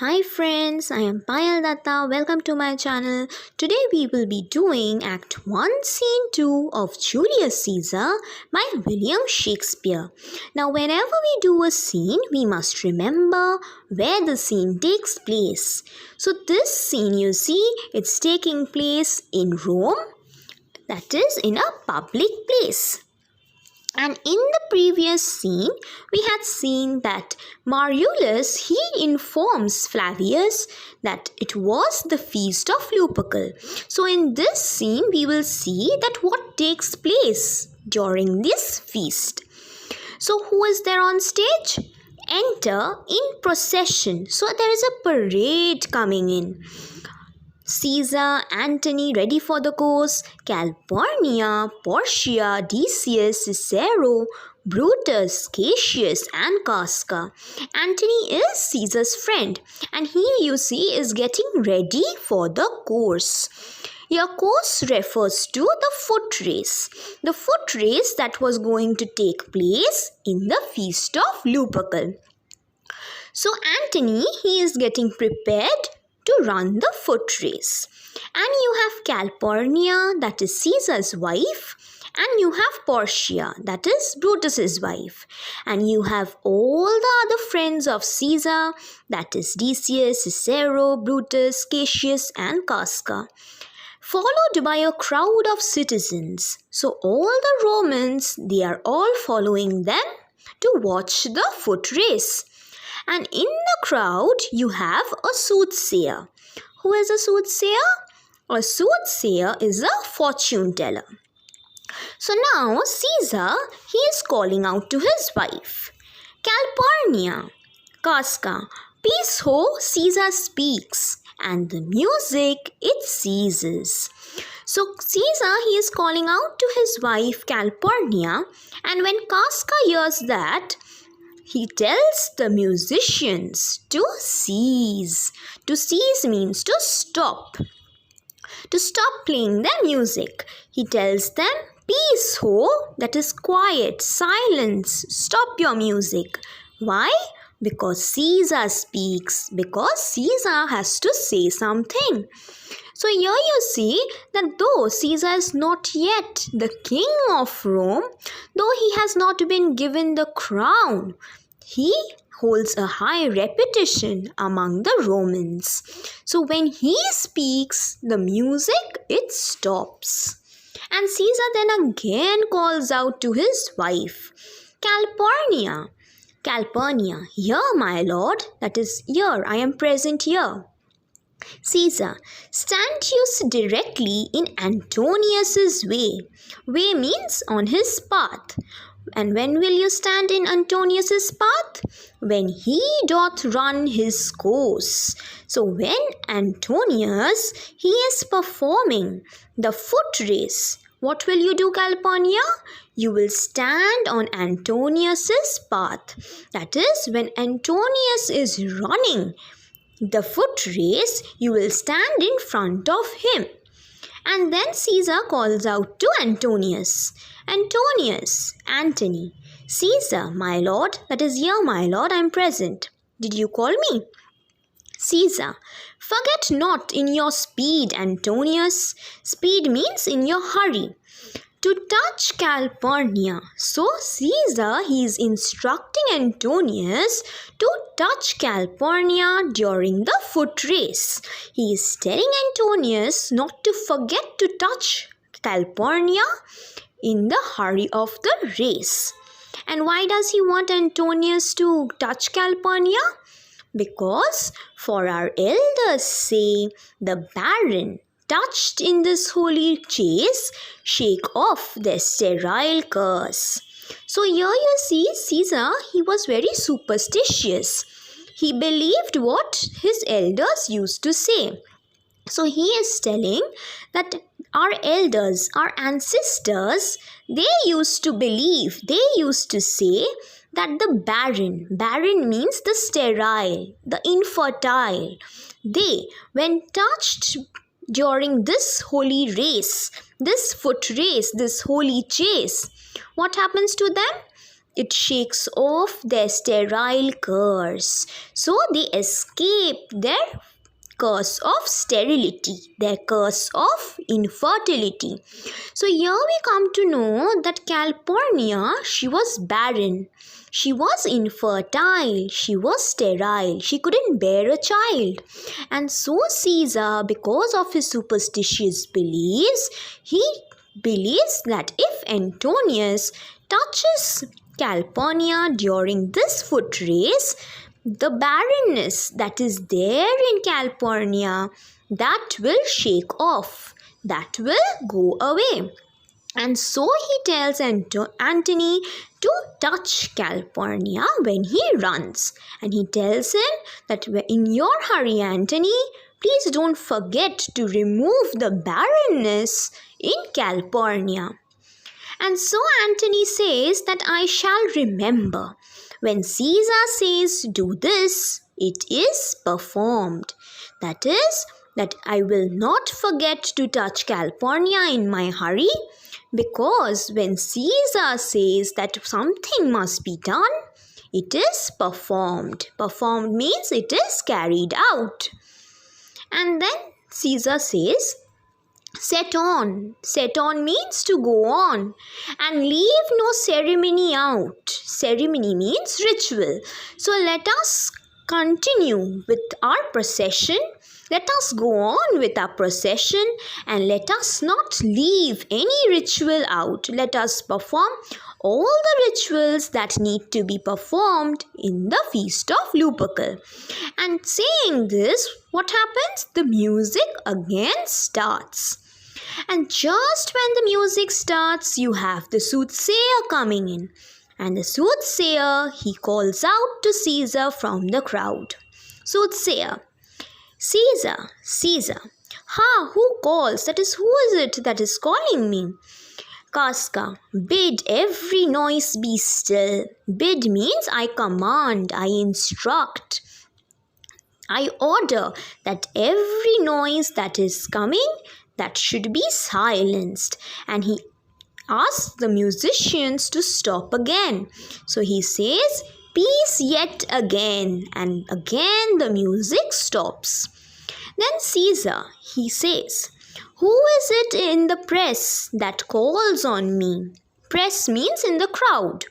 Hi friends, I am Payal Dutta. Welcome to my channel. Today we will be doing Act 1, Scene 2 of Julius Caesar by William Shakespeare. Now whenever we do a scene, we must remember where the scene takes place. So this scene you see, it's taking place in Rome, that is in a public place. And in the previous scene, we had seen that Marulus, he informs Flavius that it was the feast of Lupercal. So in this scene, we will see that what takes place during this feast. So who is there on stage? Enter in procession. So there is a parade coming in. Caesar, Antony ready for the course, Calpurnia, Portia, Decius, Cicero, Brutus, Cassius and Casca. Antony is Caesar's friend and he, you see, is getting ready for the course. Your course refers to the foot race. The foot race that was going to take place in the feast of Lupercal. So Antony, he is getting prepared to run the foot race. And you have Calpurnia, that is Caesar's wife, and you have Portia, that is Brutus's wife. And you have all the other friends of Caesar, that is Decius, Cicero, Brutus, Cassius and Casca, followed by a crowd of citizens. So all the Romans, they are all following them to watch the foot race. And in the crowd, you have a soothsayer. Who is a soothsayer? A soothsayer is a fortune teller. So now Caesar, he is calling out to his wife. Calpurnia, Casca, peace ho, Caesar speaks. And the music, it ceases. So Caesar, he is calling out to his wife Calpurnia. And when Casca hears that, he tells the musicians to cease. To cease means to stop. To stop playing their music. He tells them, peace ho, that is quiet, silence, stop your music. Why? Because Caesar speaks. Because Caesar has to say something. So here you see that though Caesar is not yet the king of Rome, though he has not been given the crown, he holds a high reputation among the Romans. So when he speaks, the music, it stops. And Caesar then again calls out to his wife, Calpurnia. Calpurnia, here my lord, that is here, I am present here. Caesar, stand you directly in Antonius's way. Way means on his path. And when will you stand in Antonius's path? When he doth run his course. So when Antonius, he is performing the foot race, what will you do, Calpurnia? You will stand on Antonius's path. That is, when Antonius is running the foot race, you will stand in front of him. And then Caesar calls out to Antonius. Antonius, Antony, Caesar, my lord, that is here, my lord, I am present. Did you call me? Caesar, forget not in your speed, Antonius. Speed means in your hurry. To touch Calpurnia. So Caesar, he is instructing Antonius to touch Calpurnia during the foot race. He is telling Antonius not to forget to touch Calpurnia in the hurry of the race. And why does he want Antonius to touch Calpurnia? Because for our elders say, the barren touched in this holy chase shake off their sterile curse. So here you see Caesar, he was very superstitious. He believed what his elders used to say. So he is telling that our elders, our ancestors, they used to believe, they used to say that the barren means the sterile, the infertile, they, when touched during this holy race, this foot race, this holy chase, what happens to them? It shakes off their sterile curse. So they escape their curse of sterility, their curse of infertility. So here we come to know that Calpurnia, she was barren. She was infertile. She was sterile. She couldn't bear a child. And so Caesar, because of his superstitious beliefs, he believes that if Antonius touches Calpurnia during this foot race, the barrenness that is there in Calpurnia, that will shake off, that will go away. And so he tells Antony to touch Calpurnia when he runs. And he tells him that in your hurry, Antony, please don't forget to remove the barrenness in Calpurnia. And so Antony says that I shall remember. When Caesar says do this, it is performed. That is, that I will not forget to touch Calpurnia in my hurry, because when Caesar says that something must be done, it is performed. Performed means it is carried out. And then Caesar says, set on. Set on means to go on and leave no ceremony out. Ceremony means ritual. So let us continue with our procession. Let us go on with our procession and let us not leave any ritual out. Let us perform all the rituals that need to be performed in the Feast of Lupercal. And saying this, what happens? The music again starts. And just when the music starts, you have the soothsayer coming in. And the soothsayer, he calls out to Caesar from the crowd. Soothsayer, Caesar, Caesar. Ha, who calls? That is, who is it that is calling me? Casca, bid every noise be still. Bid means I command, I instruct. I order that every noise that is coming, that should be silenced. And he asks the musicians to stop again. So he says, peace yet again. And again the music stops. Then Caesar, he says, who is it in the press that calls on me? Press means in the crowd.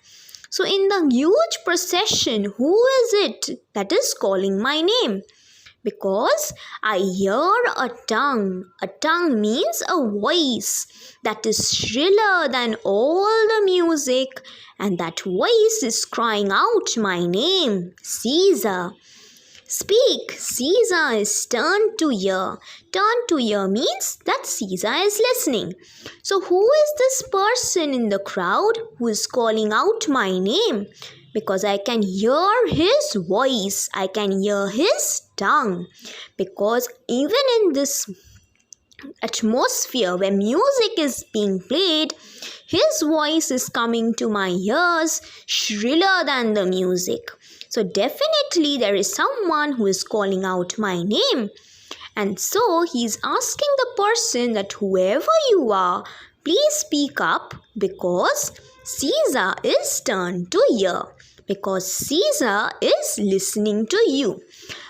So in the huge procession, who is it that is calling my name? Because I hear a tongue. A tongue means a voice that is shriller than all the music, and that voice is crying out my name, Caesar. Speak, Caesar is turned to ear. Turned to ear means that Caesar is listening. So who is this person in the crowd who is calling out my name? Because I can hear his voice, I can hear his tongue. Because even in this atmosphere where music is being played, his voice is coming to my ears shriller than the music. So definitely there is someone who is calling out my name. And so he is asking the person that whoever you are, please speak up, because Caesar is turned to ear. Because Caesar is listening to you.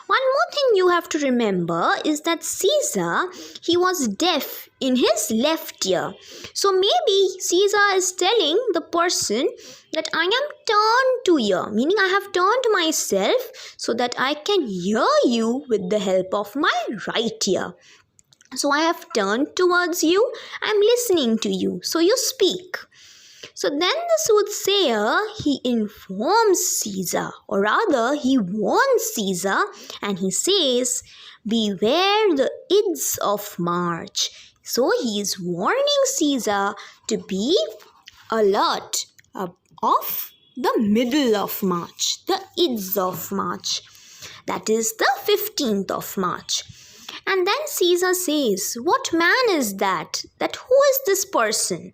One more thing you have to remember is that Caesar, he was deaf in his left ear. So maybe Caesar is telling the person that I am turned to ear, meaning I have turned myself so that I can hear you with the help of my right ear. So I have turned towards you, I am listening to you, so you speak. So then the soothsayer, he informs Caesar, or rather he warns Caesar, and he says, beware the Ides of March. So he is warning Caesar to be alert of the middle of March, the Ides of March. That is the 15th of March. And then Caesar says, what man is that? That who is this person?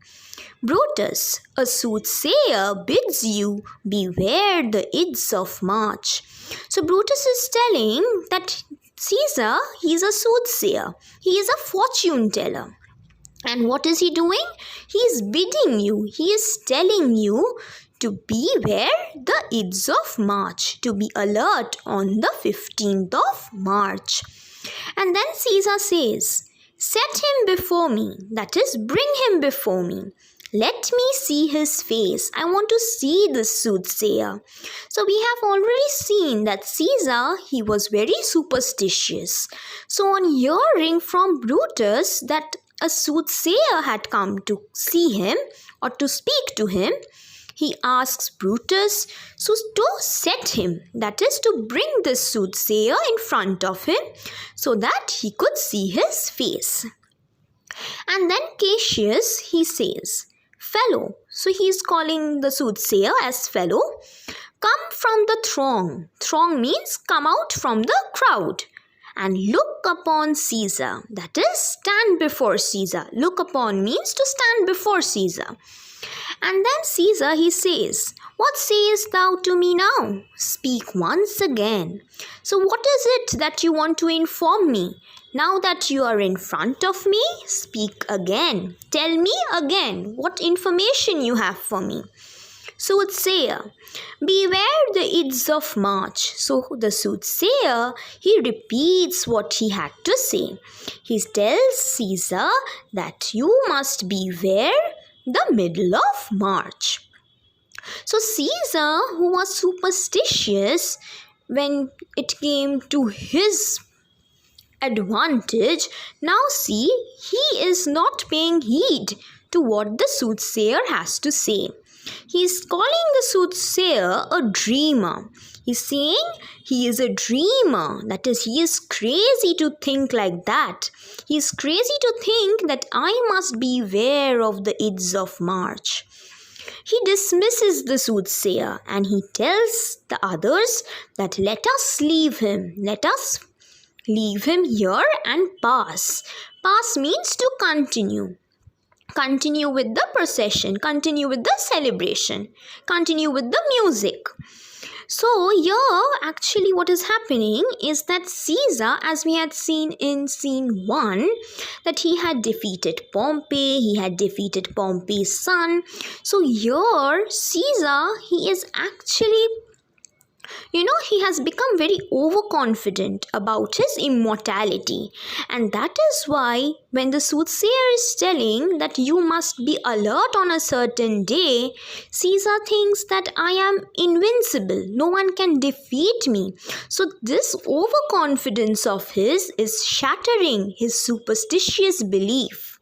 Brutus, a soothsayer, bids you beware the Ides of March. So Brutus is telling that Caesar, he is a soothsayer. He is a fortune teller. And what is he doing? He is bidding you. He is telling you to beware the Ides of March, to be alert on the 15th of March. And then Caesar says, set him before me, that is, bring him before me. Let me see his face. I want to see this soothsayer. So we have already seen that Caesar, he was very superstitious. So on hearing from Brutus that a soothsayer had come to see him or to speak to him, he asks Brutus to set him, that is, to bring this soothsayer in front of him so that he could see his face. And then Cassius, he says, fellow, so he is calling the soothsayer as fellow, come from the throng. Throng means come out from the crowd and look upon Caesar, that is, stand before Caesar. Look upon means to stand before Caesar. And then Caesar, he says, what sayest thou to me now? Speak once again. So what is it that you want to inform me? Now that you are in front of me, speak again. Tell me again what information you have for me. Soothsayer, beware the Ides of March. So the soothsayer, he repeats what he had to say. He tells Caesar that you must beware the middle of March. So Caesar, who was superstitious, when it came to his advantage, now see, he is not paying heed to what the soothsayer has to say. He is calling the soothsayer a dreamer. He's saying he is a dreamer. That is, he is crazy to think like that. He is crazy to think that I must beware of the Ides of March. He dismisses the soothsayer and he tells the others that let us leave him. Let us leave him here and pass. Pass means to continue. Continue with the procession, continue with the celebration, continue with the music. So here actually what is happening is that Caesar, as we had seen in scene 1, that he had defeated Pompey, he had defeated Pompey's son. So here Caesar, he is actually, he has become very overconfident about his immortality. And that is why when the soothsayer is telling that you must be alert on a certain day, Caesar thinks that I am invincible. No one can defeat me. So this overconfidence of his is shattering his superstitious belief.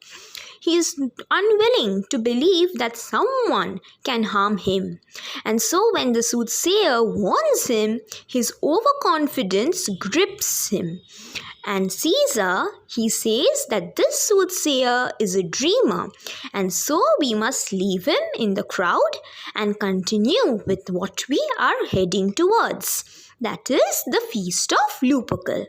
He is unwilling to believe that someone can harm him. And so when the soothsayer warns him, his overconfidence grips him. And Caesar, he says that this soothsayer is a dreamer. And so we must leave him in the crowd and continue with what we are heading towards. That is the Feast of Lupercal.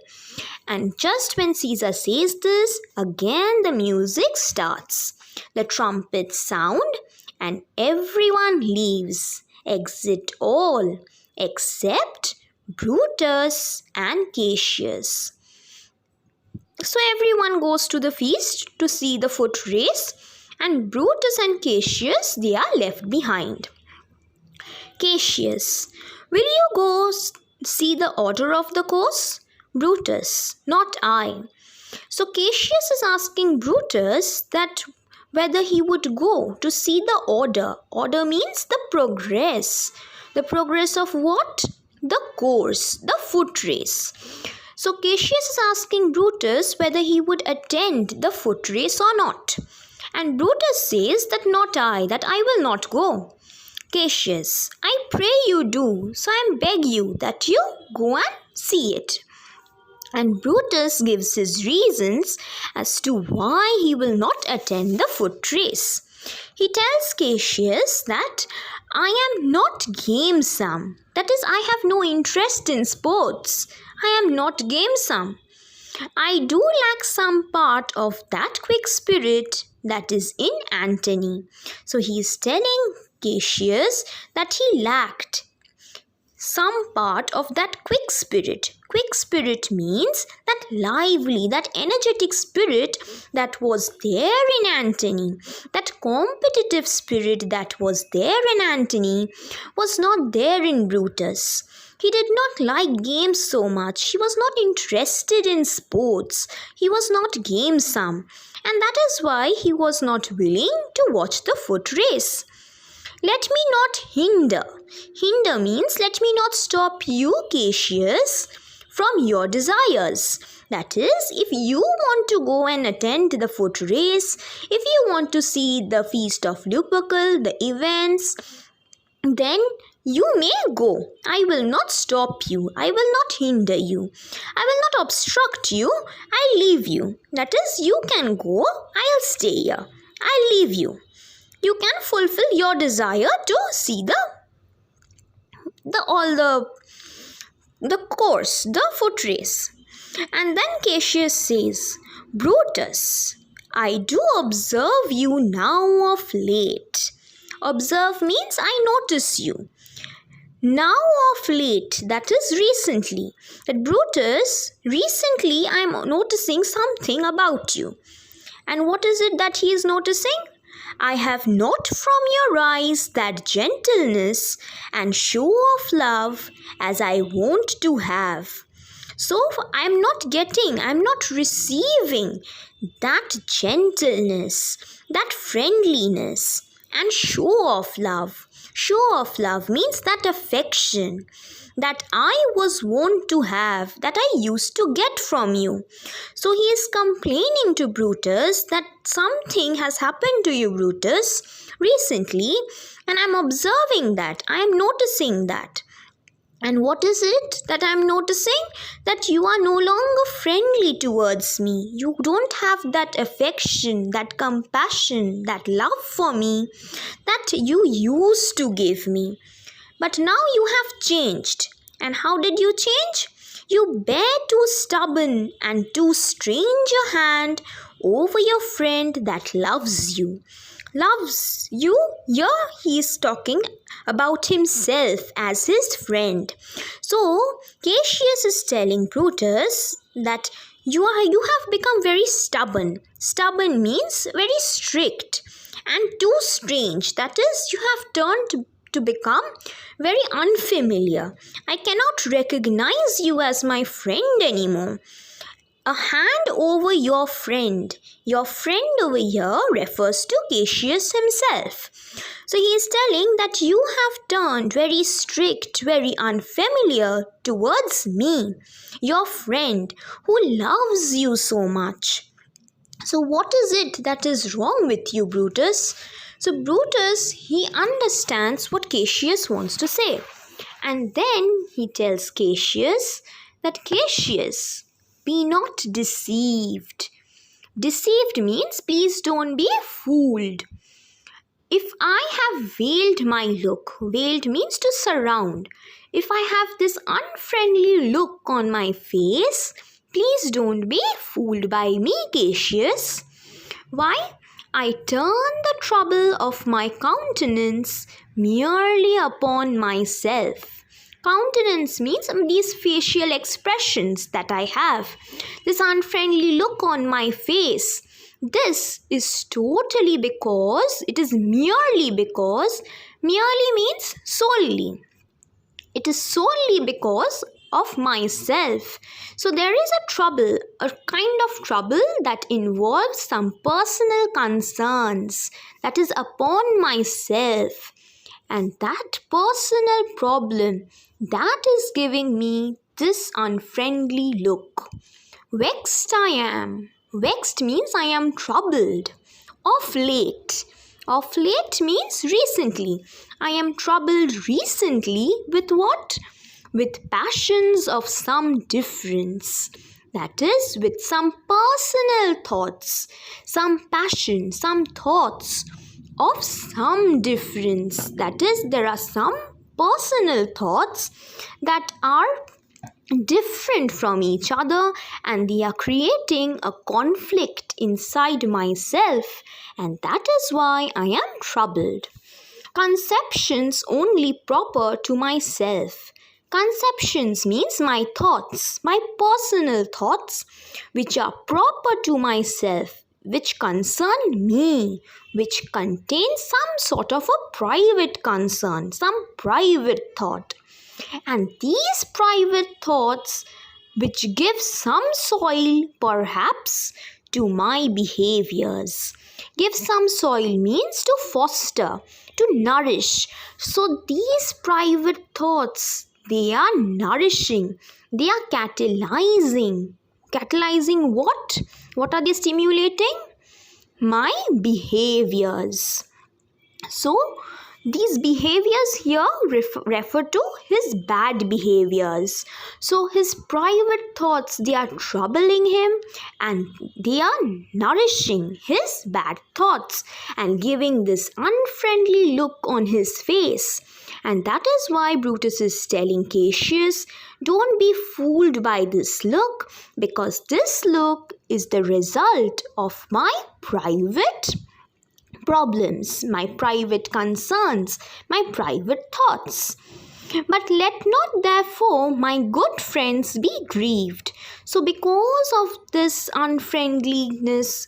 And just when Caesar says this, again the music starts. The trumpets sound and everyone leaves. Exit all except Brutus and Cassius. So everyone goes to the feast to see the foot race, and Brutus and Cassius, they are left behind. Cassius, will you go see the order of the course? Brutus, not I. So Cassius is asking Brutus that whether he would go to see the order. Order means the progress. The progress of what? The course, the foot race. So Cassius is asking Brutus whether he would attend the foot race or not. And Brutus says that not I, that I will not go. Cassius, I pray you do, so I beg you that you go and see it. And Brutus gives his reasons as to why he will not attend the foot race. He tells Cassius that I am not gamesome. That is, I have no interest in sports. I am not gamesome. I do lack some part of that quick spirit that is in Antony. So he is telling Cassius that he lacked some part of that quick spirit. Quick spirit means that lively, that energetic spirit that was there in Antony. That competitive spirit that was there in Antony was not there in Brutus. He did not like games so much. He was not interested in sports. He was not gamesome. And that is why he was not willing to watch the foot race. Let me not hinder. Hinder means let me not stop you, Cassius, from your desires. That is, if you want to go and attend the foot race, if you want to see the feast of Lupercal, the events, then you may go. I will not stop you. I will not hinder you. I will not obstruct you. I'll leave you. That is, you can go. I'll stay here. I'll leave you. You can fulfill your desire to see the course, the foot race. And then Cassius says, Brutus, I do observe you now of late. Observe means I notice you. Now of late, that is recently. That Brutus, recently I am noticing something about you. And what is it that he is noticing? I have not from your eyes that gentleness and show of love as I want to have. So I'm not receiving that gentleness, that friendliness and show of love. Show of love means that affection that I was wont to have, that I used to get from you. So he is complaining to Brutus that something has happened to you, Brutus, recently, and I'm observing that, I am noticing that. And what is it that I am noticing? That you are no longer friendly towards me. You don't have that affection, that compassion, that love for me that you used to give me. But now you have changed. And how did you change? You bear too stubborn and too strange a hand over your friend that loves you. Loves you? Here he is talking about himself as his friend. So Cassius is telling Brutus that you have become very stubborn. Stubborn means very strict and too strange. That is, you have turned to become very unfamiliar. I cannot recognize you as my friend anymore. A hand over your friend. Your friend over here refers to Cassius himself. So he is telling that you have turned very strict, very unfamiliar towards me, your friend who loves you so much. So what is it that is wrong with you, Brutus? So Brutus, he understands what Cassius wants to say. And then he tells Cassius that Cassius, be not deceived. Deceived means please don't be fooled. If I have veiled my look, veiled means to surround. If I have this unfriendly look on my face, please don't be fooled by me, Cassius. Why? I turn the trouble of my countenance merely upon myself. Countenance means these facial expressions that I have, this unfriendly look on my face. This is totally because, it is merely because, merely means solely. It is solely because of myself. So there is a trouble, a kind of trouble that involves some personal concerns that is upon myself. And that personal problem, that is giving me this unfriendly look. Vexed I am. Vexed means I am troubled. Of late. Of late means recently. I am troubled recently with what? With passions of some difference. That is, with some personal thoughts, some passion, some thoughts of some difference. That is, there are some personal thoughts that are different from each other and they are creating a conflict inside myself, and that is why I am troubled. Conceptions only proper to myself. Conceptions means my thoughts, my personal thoughts, which are proper to myself, which concern me, which contain some sort of a private concern, some private thought. And these private thoughts, which give some soil perhaps to my behaviors. Give some soil means to foster, to nourish. So these private thoughts, they are nourishing, they are catalyzing. Catalyzing what? What are they stimulating? My behaviors. So these behaviors here refer to his bad behaviors. So his private thoughts, they are troubling him and they are nourishing his bad thoughts and giving this unfriendly look on his face. And that is why Brutus is telling Cassius, don't be fooled by this look, because this look is the result of my private problems, my private concerns, my private thoughts. But let not therefore my good friends be grieved. So because of this unfriendliness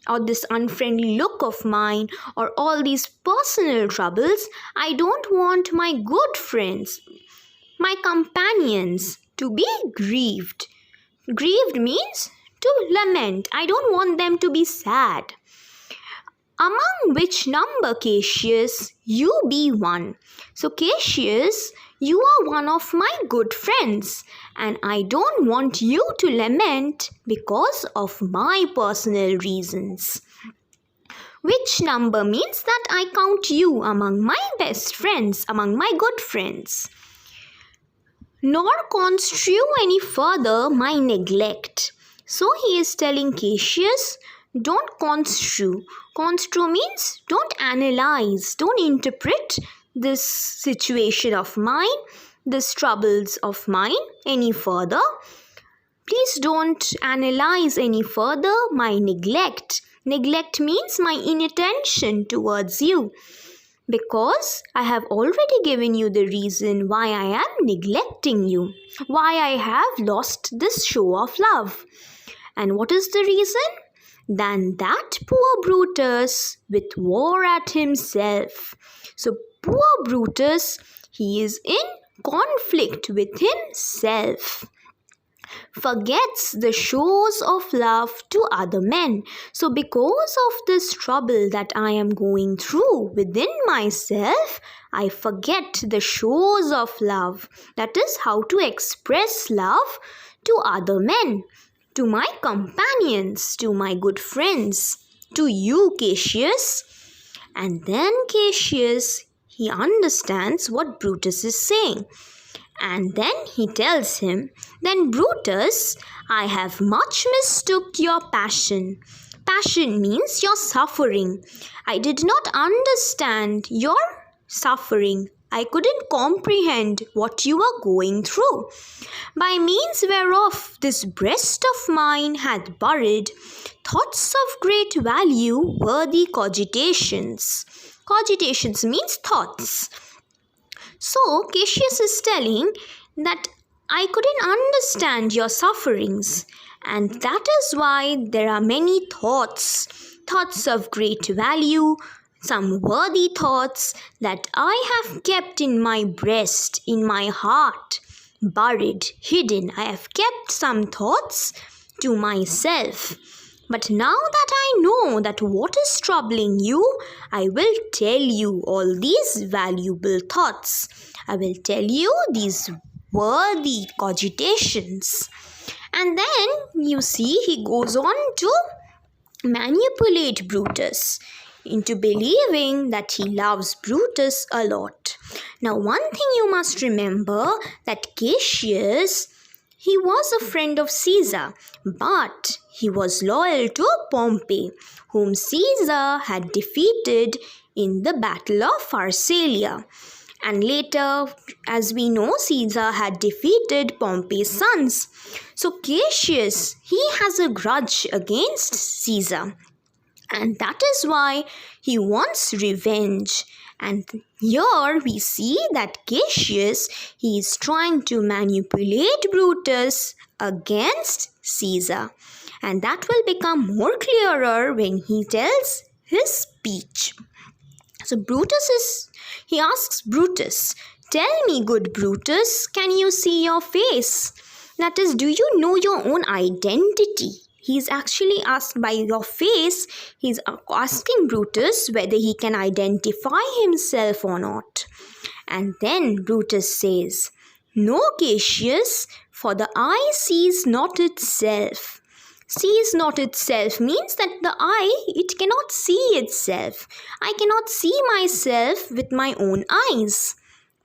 or this unfriendly look of mine or all these personal troubles, I don't want my good friends, my companions, to be grieved. Grieved means to lament. I don't want them to be sad. Among which number, Cassius, you be one. So Cassius, you are one of my good friends, and I don't want you to lament because of my personal reasons. Which number means that I count you among my best friends, among my good friends. Nor construe any further my neglect. So he is telling Cassius, don't construe. Construe means don't analyze, don't interpret this situation of mine, this troubles of mine any further. Please don't analyze any further my neglect. Neglect means my inattention towards you, because I have already given you the reason why I am neglecting you, why I have lost this show of love. And what is the reason? Than that poor Brutus with war at himself. So poor Brutus, he is in conflict with himself. Forgets the shows of love to other men. So because of this trouble that I am going through within myself, I forget the shows of love. That is how to express love to other men, to my companions, to my good friends, to you, Cassius. And then Cassius, he understands what Brutus is saying. And then he tells him, then Brutus, I have much mistook your passion. Passion means your suffering. I did not understand your suffering. I couldn't comprehend what you were going through. By means whereof this breast of mine hath buried thoughts of great value, worthy cogitations. Cogitations means thoughts. So Cassius is telling that I couldn't understand your sufferings, and that is why there are many thoughts, thoughts of great value, some worthy thoughts that I have kept in my breast, in my heart, buried, hidden. I have kept some thoughts to myself. But now that I know that what is troubling you, I will tell you all these valuable thoughts. I will tell you these worthy cogitations. And then you see he goes on to manipulate Brutus into believing that he loves Brutus a lot. Now one thing you must remember, that Cassius, he was a friend of Caesar, but he was loyal to Pompey, whom Caesar had defeated in the Battle of Pharsalia. And later, as we know, Caesar had defeated Pompey's sons. So Cassius, he has a grudge against Caesar. And that is why he wants revenge. And here we see that Cassius, he is trying to manipulate Brutus against Caesar. And that will become more clearer when he tells his speech. So he asks Brutus, "Tell me, good Brutus, can you see your face? That is, do you know your own identity?" He's actually asked by your face. He's asking Brutus whether he can identify himself or not. And then Brutus says, "No, Cassius, for the eye sees not itself." Sees not itself means that the eye, it cannot see itself. I cannot see myself with my own eyes,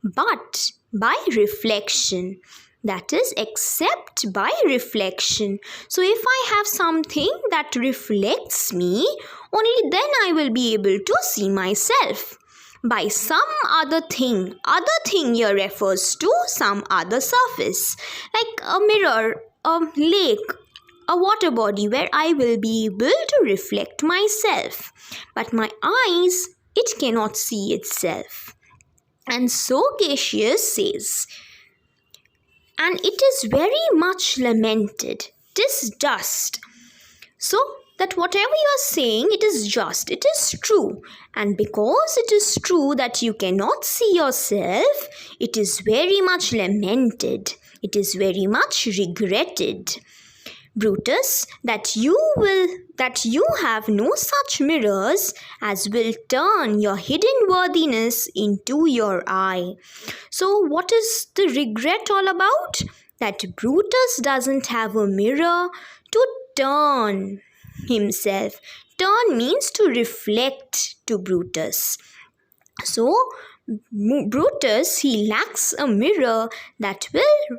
but by reflection. That is, except by reflection. So if I have something that reflects me, only then I will be able to see myself. By some other thing here refers to some other surface, like a mirror, a lake, a water body where I will be able to reflect myself. But my eyes, it cannot see itself. And so Cassius says, "And it is very much lamented, 'tis just." So that whatever you are saying, it is just, it is true. And because it is true that you cannot see yourself, it is very much lamented. It is very much regretted, Brutus, that you have no such mirrors as will turn your hidden worthiness into your eye. So what is the regret all about? That Brutus doesn't have a mirror to turn himself. Turn means to reflect to Brutus. So Brutus, he lacks a mirror that will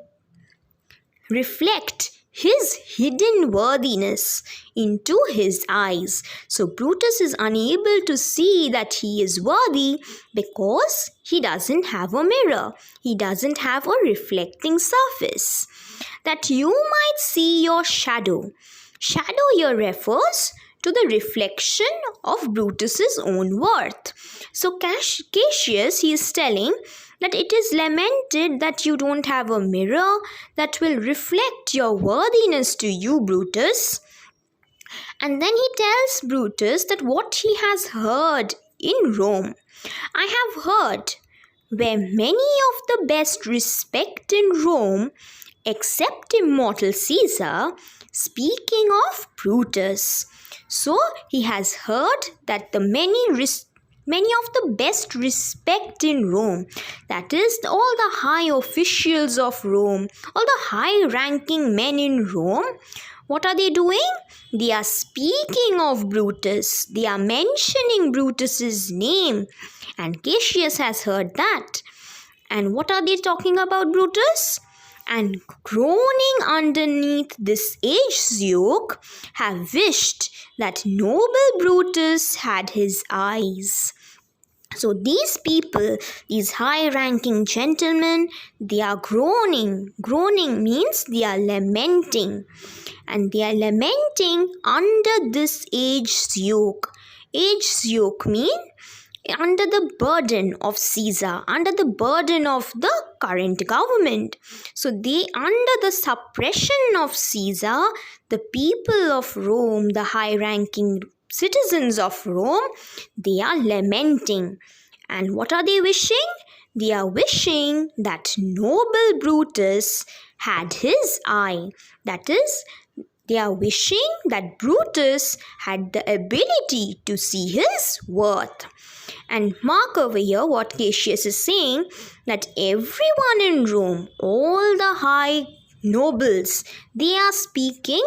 reflect his hidden worthiness into his eyes. So Brutus is unable to see that he is worthy because he doesn't have a mirror. He doesn't have a reflecting surface. That you might see your shadow. Shadow here refers to the reflection of Brutus's own worth. So Cassius, he is telling that it is lamented that you don't have a mirror that will reflect your worthiness to you, Brutus. And then he tells Brutus that what he has heard in Rome. "I have heard where many of the best respect in Rome, except immortal Caesar, speaking of Brutus." So he has heard that the many of the best respect in Rome, that is, all the high officials of Rome, all the high-ranking men in Rome, what are they doing? They are speaking of Brutus. They are mentioning Brutus's name. And Cassius has heard that. And what are they talking about Brutus? "And groaning underneath this age's yoke, have wished that noble Brutus had his eyes." So these people, these high-ranking gentlemen, they are groaning. Groaning means they are lamenting. And they are lamenting under this age's yoke. Age's yoke means under the burden of Caesar, under the burden of the current government. So they, under the suppression of Caesar, the people of Rome, the high-ranking citizens of Rome, they are lamenting. And what are they wishing? They are wishing that noble Brutus had his eye. That is, they are wishing that Brutus had the ability to see his worth. And mark over here what Cassius is saying, that everyone in Rome, all the high nobles, they are speaking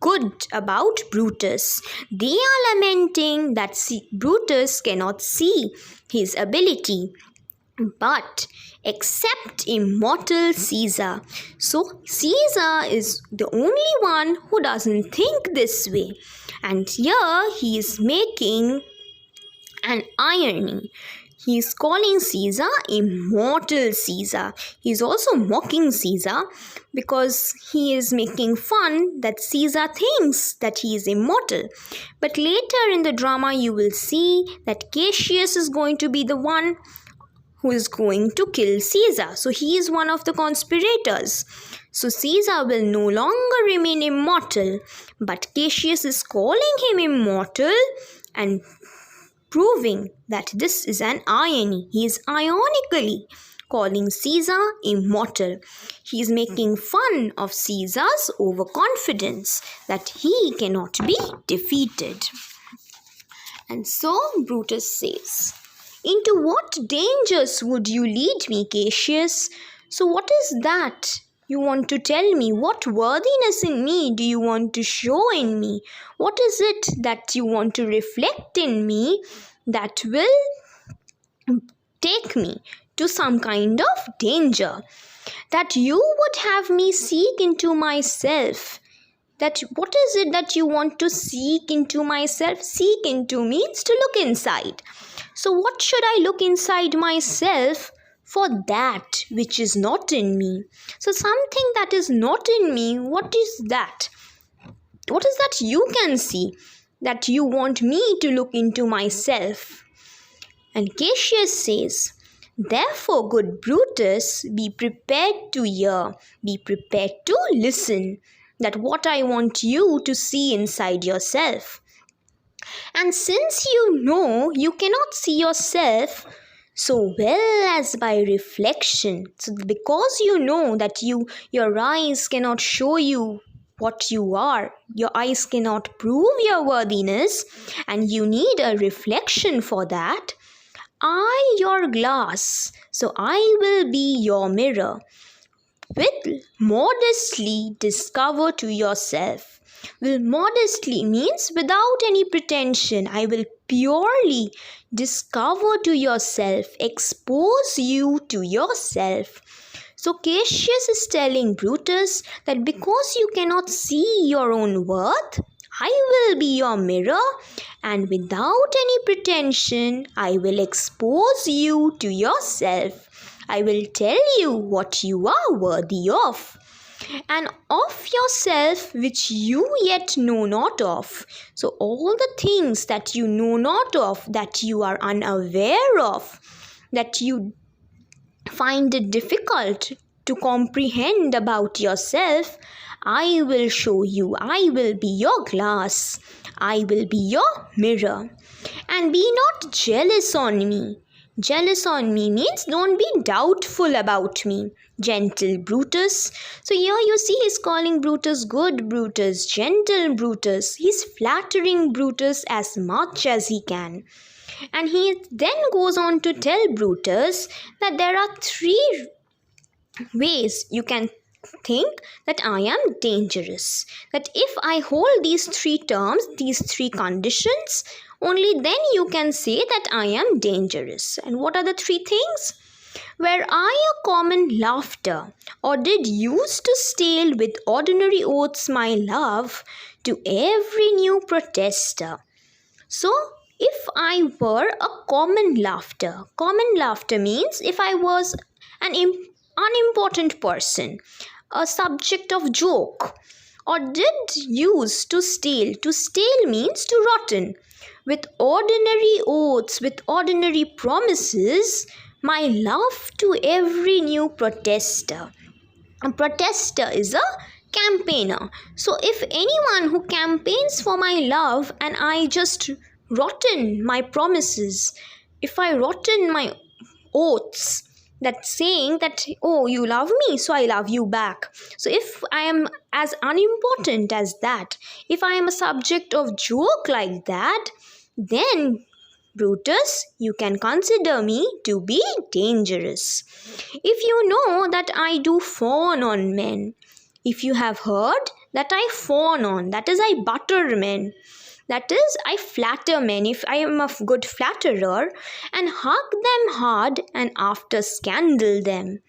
good about Brutus. They are lamenting that Brutus cannot see his ability, but except immortal Caesar. So Caesar is the only one who doesn't think this way. And here he is making an irony. He's calling Caesar immortal Caesar. He's also mocking Caesar because he is making fun that Caesar thinks that he is immortal. But later in the drama, you will see that Cassius is going to be the one who is going to kill Caesar. So he is one of the conspirators. So Caesar will no longer remain immortal, but Cassius is calling him immortal and proving that this is an irony. He is ironically calling Caesar immortal. He is making fun of Caesar's overconfidence that he cannot be defeated. And so Brutus says, "Into what dangers would you lead me, Cassius?" So what is that you want to tell me? What worthiness in me do you want to show in me? What is it that you want to reflect in me that will take me to some kind of danger? That you would have me seek into myself. That what is it that you want to seek into myself? Seek into means to look inside. So what should I look inside myself for that which is not in me? So something that is not in me, what is that? What is that you can see that you want me to look into myself? And Cassius says, "Therefore, good Brutus, be prepared to hear, be prepared to listen, that what I want you to see inside yourself. And since you know you cannot see yourself so well as by reflection, so because you know that your eyes cannot show you what you are, your eyes cannot prove your worthiness, and you need a reflection for that, I your glass, so I will be your mirror. Will modestly discover to yourself." Will modestly means without any pretension. I will purely discover to yourself, expose you to yourself. So Cassius is telling Brutus that because you cannot see your own worth, I will be your mirror, and without any pretension, I will expose you to yourself. I will tell you what you are worthy of, and of yourself which you yet know not of. So all the things that you know not of, that you are unaware of, that you find it difficult to comprehend about yourself, I will show you. I will be your glass. I will be your mirror. And be not jealous on me. Jealous on me means don't be doubtful about me, gentle Brutus. So here you see he's calling Brutus good Brutus, gentle Brutus. He's flattering Brutus as much as he can. And he then goes on to tell Brutus that there are 3 ways you can think that I am dangerous. That if I hold these 3 terms, these 3 conditions, only then you can say that I am dangerous. And what are the 3 things? Were I a common laughter, or did use to stale with ordinary oaths my love to every new protester. So if I were a common laughter means if I was an unimportant person, a subject of joke, or did use to stale. To stale means to rotten. With ordinary oaths, with ordinary promises, my love to every new protester. A protester is a campaigner. So if anyone who campaigns for my love and I just rotten my promises, if I rotten my oaths, that saying that, oh, you love me, so I love you back. So if I am as unimportant as that, if I am a subject of joke like that, then Brutus, you can consider me to be dangerous. If you know that I do fawn on men, if you have heard that I fawn on, that is I butter men, that is I flatter men, if I am a good flatterer, and hug them hard and after scandal them.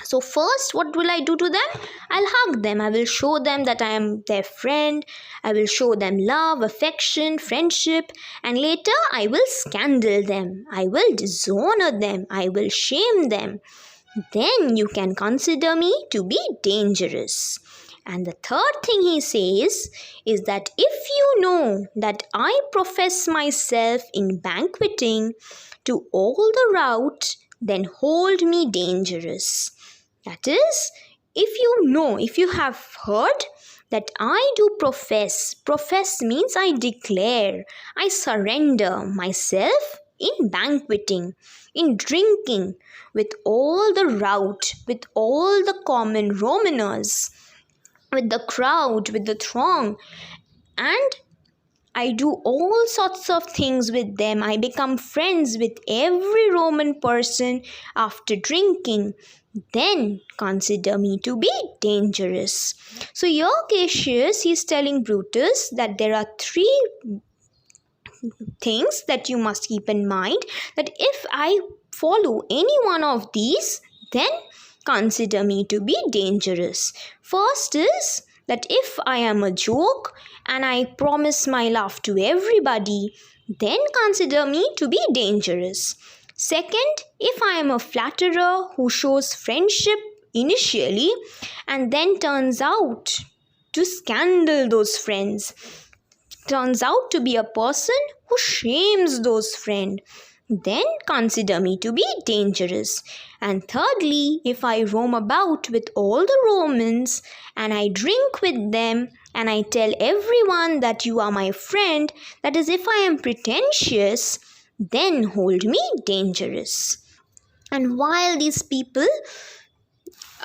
So first, what will I do to them? I'll hug them. I will show them that I am their friend. I will show them love, affection, friendship. And later, I will scandal them. I will dishonor them. I will shame them. Then you can consider me to be dangerous. And the third thing he says is that if you know that I profess myself in banqueting to all the rout, then hold me dangerous. That is, if you have heard that I do profess means I declare, I surrender myself in banqueting, in drinking with all the rout, with all the common Romaners, with the crowd, with the throng, and I do all sorts of things with them. I become friends with every Roman person after drinking. Then consider me to be dangerous. So here Cassius is telling Brutus that there are three things that you must keep in mind, that if I follow any one of these, then consider me to be dangerous. First is that if I am a joke and I promise my love to everybody, then consider me to be dangerous. Second, if I am a flatterer who shows friendship initially and then turns out to scandal those friends, turns out to be a person who shames those friends, then consider me to be dangerous. And thirdly, if I roam about with all the Romans and I drink with them and I tell everyone that you are my friend, that is, if I am pretentious, then hold me dangerous. And while these people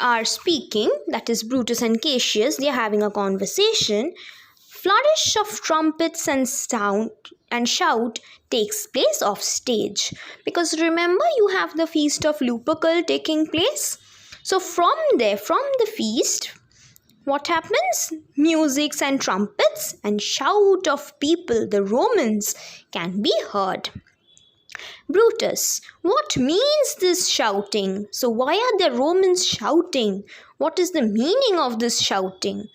are speaking, that is Brutus and Cassius, they are having a conversation, flourish of trumpets and sound and shout takes place off stage, because remember you have the feast of Lupercal taking place. So from the feast, what happens? Musics and trumpets and shout of people, the Romans, can be heard. Brutus, what means this shouting? So why are the Romans shouting? What is the meaning of this shouting?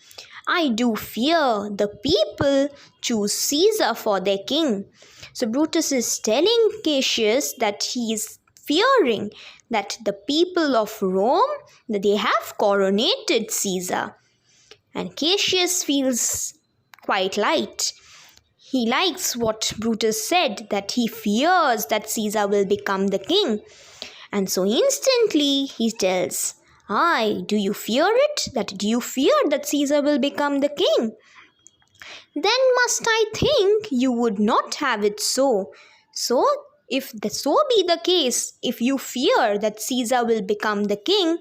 I do fear the people choose Caesar for their king. So Brutus is telling Cassius that he is fearing that the people of Rome, that they have coronated Caesar. And Cassius feels quite light. He likes what Brutus said, that he fears that Caesar will become the king. And so instantly he tells, "Aye, do you fear it? Do you fear that Caesar will become the king? Then must I think you would not have it so. So, if so be the case, if you fear that Caesar will become the king,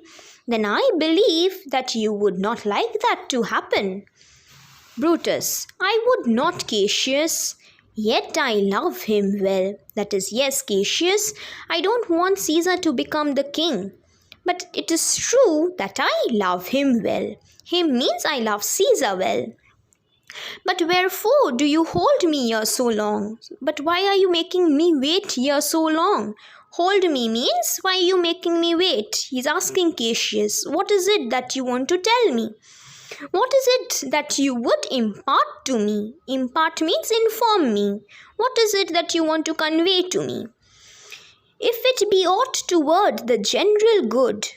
then I believe that you would not like that to happen." Brutus, I would not, Cassius. Yet I love him well. That is, yes, Cassius, I don't want Caesar to become the king. But it is true that I love him well. Him means I love Caesar well. But wherefore do you hold me here so long? But why are you making me wait here so long? Hold me means, why are you making me wait? He's asking Cassius, what is it that you want to tell me? What is it that you would impart to me? Impart means inform me. What is it that you want to convey to me? If it be aught toward the general good,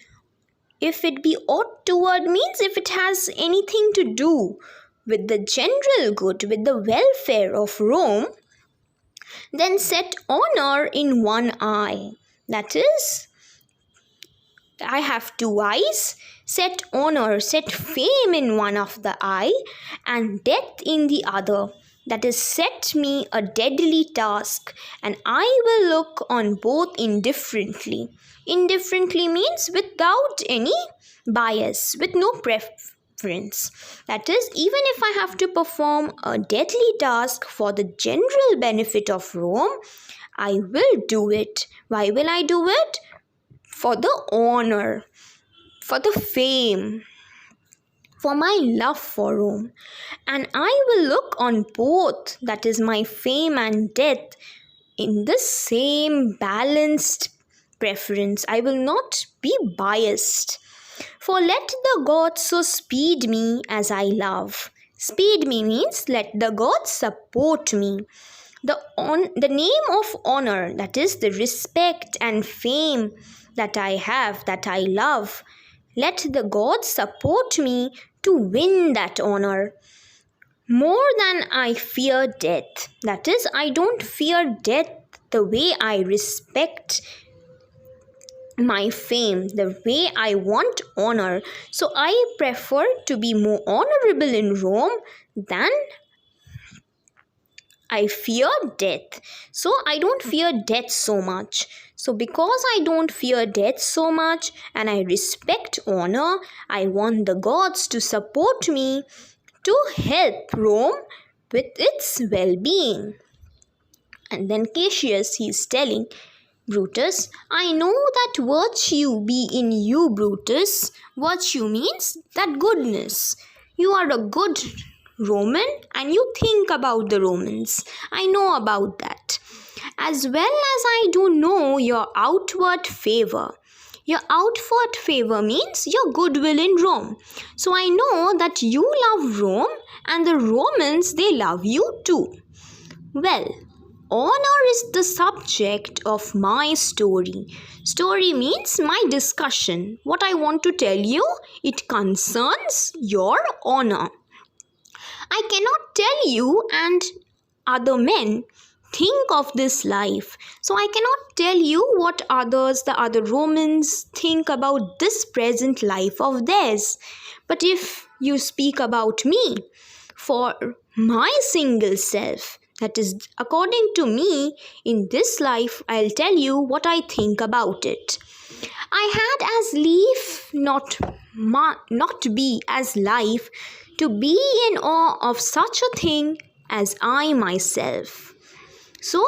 if it be aught toward means if it has anything to do with the general good, with the welfare of Rome, then set honor in one eye. That is, I have two eyes. Set honor, set fame in one of the eye, and death in the other. That is, set me a deadly task, and I will look on both indifferently. Indifferently means without any bias, with no preference. That is, even if I have to perform a deadly task for the general benefit of Rome, I will do it. Why will I do it? For the honor, for the fame, for my love for Rome. And I will look on both, that is my fame and death, in the same balanced preference. I will not be biased. For let the gods so speed me as I love. Speed me means let the gods support me. The name of honor, that is the respect and fame that I have, that I love. Let the gods support me to win that honor. More than I fear death. That is, I don't fear death the way I respect my fame, the way I want honor. So I prefer to be more honorable in Rome than I fear death. So I don't fear death so much. So because I don't fear death so much and I respect honor, I want the gods to support me to help Rome with its well-being. And then Cassius, he is telling Brutus, I know that virtue be in you, Brutus. Virtue means that goodness. You are a good Roman and you think about the Romans. I know about that. As well as I do know your outward favor. Your outward favor means your goodwill in Rome. So I know that you love Rome and the Romans, they love you too. Well, honor is the subject of my story. Story means my discussion. What I want to tell you, it concerns your honor. I cannot tell you and other men think of this life. So I cannot tell you what the other Romans think about this present life of theirs. But if you speak about me, for my single self, that is, according to me, in this life, I'll tell you what I think about it. I had as lief not be as life to be in awe of such a thing as I myself. So,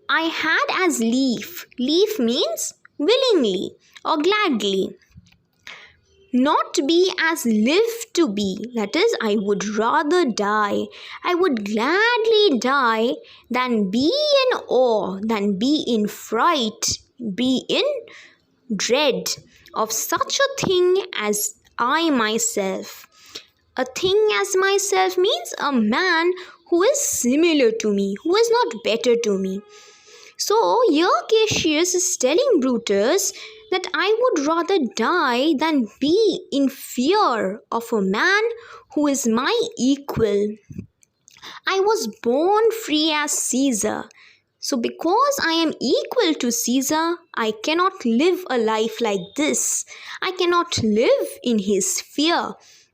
I had as lief. Lief means willingly or gladly. Not be as live to be. That is, I would rather die. I would gladly die than be in awe, than be in fright, be in dread of such a thing as I myself. A thing as myself means a man who is similar to me, who is not better to me. So here Cassius is telling Brutus that I would rather die than be in fear of a man who is my equal. I was born free as Caesar. So because I am equal to Caesar, I cannot live a life like this. I cannot live in his fear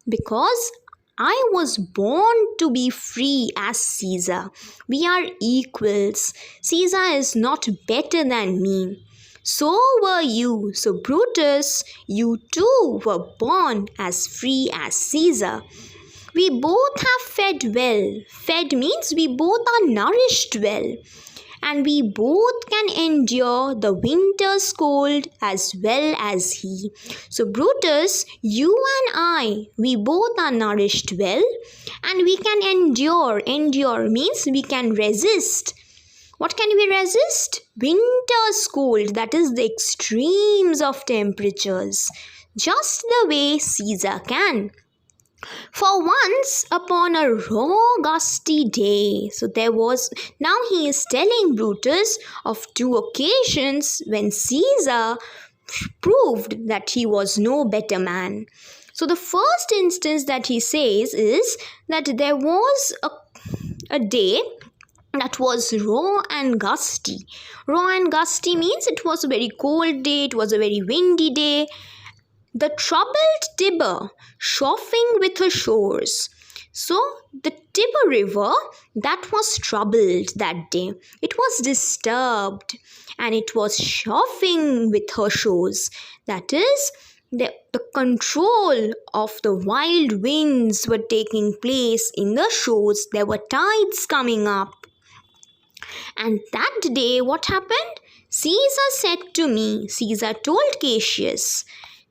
because I was born to be free as Caesar. We are equals. Caesar is not better than me. So were you. So Brutus, you too were born as free as Caesar. We both have fed well. Fed means we both are nourished well. And we both can endure the winter's cold as well as he. So Brutus, you and I, we both are nourished well and we can endure. Endure means we can resist. What can we resist? Winter's cold, that is the extremes of temperatures. Just the way Caesar can. For once upon a raw gusty day. So now he is telling Brutus of two occasions when Caesar proved that he was no better man. So the first instance that he says is that there was a day that was raw and gusty. Raw and gusty means it was a very cold day, it was a very windy day. The troubled Tiber, chafing with her shores. So, the Tiber River, that was troubled that day. It was disturbed and it was chafing with her shores. That is, the control of the wild winds were taking place in the shores. There were tides coming up. And that day, what happened? Caesar said to me, Caesar told Cassius,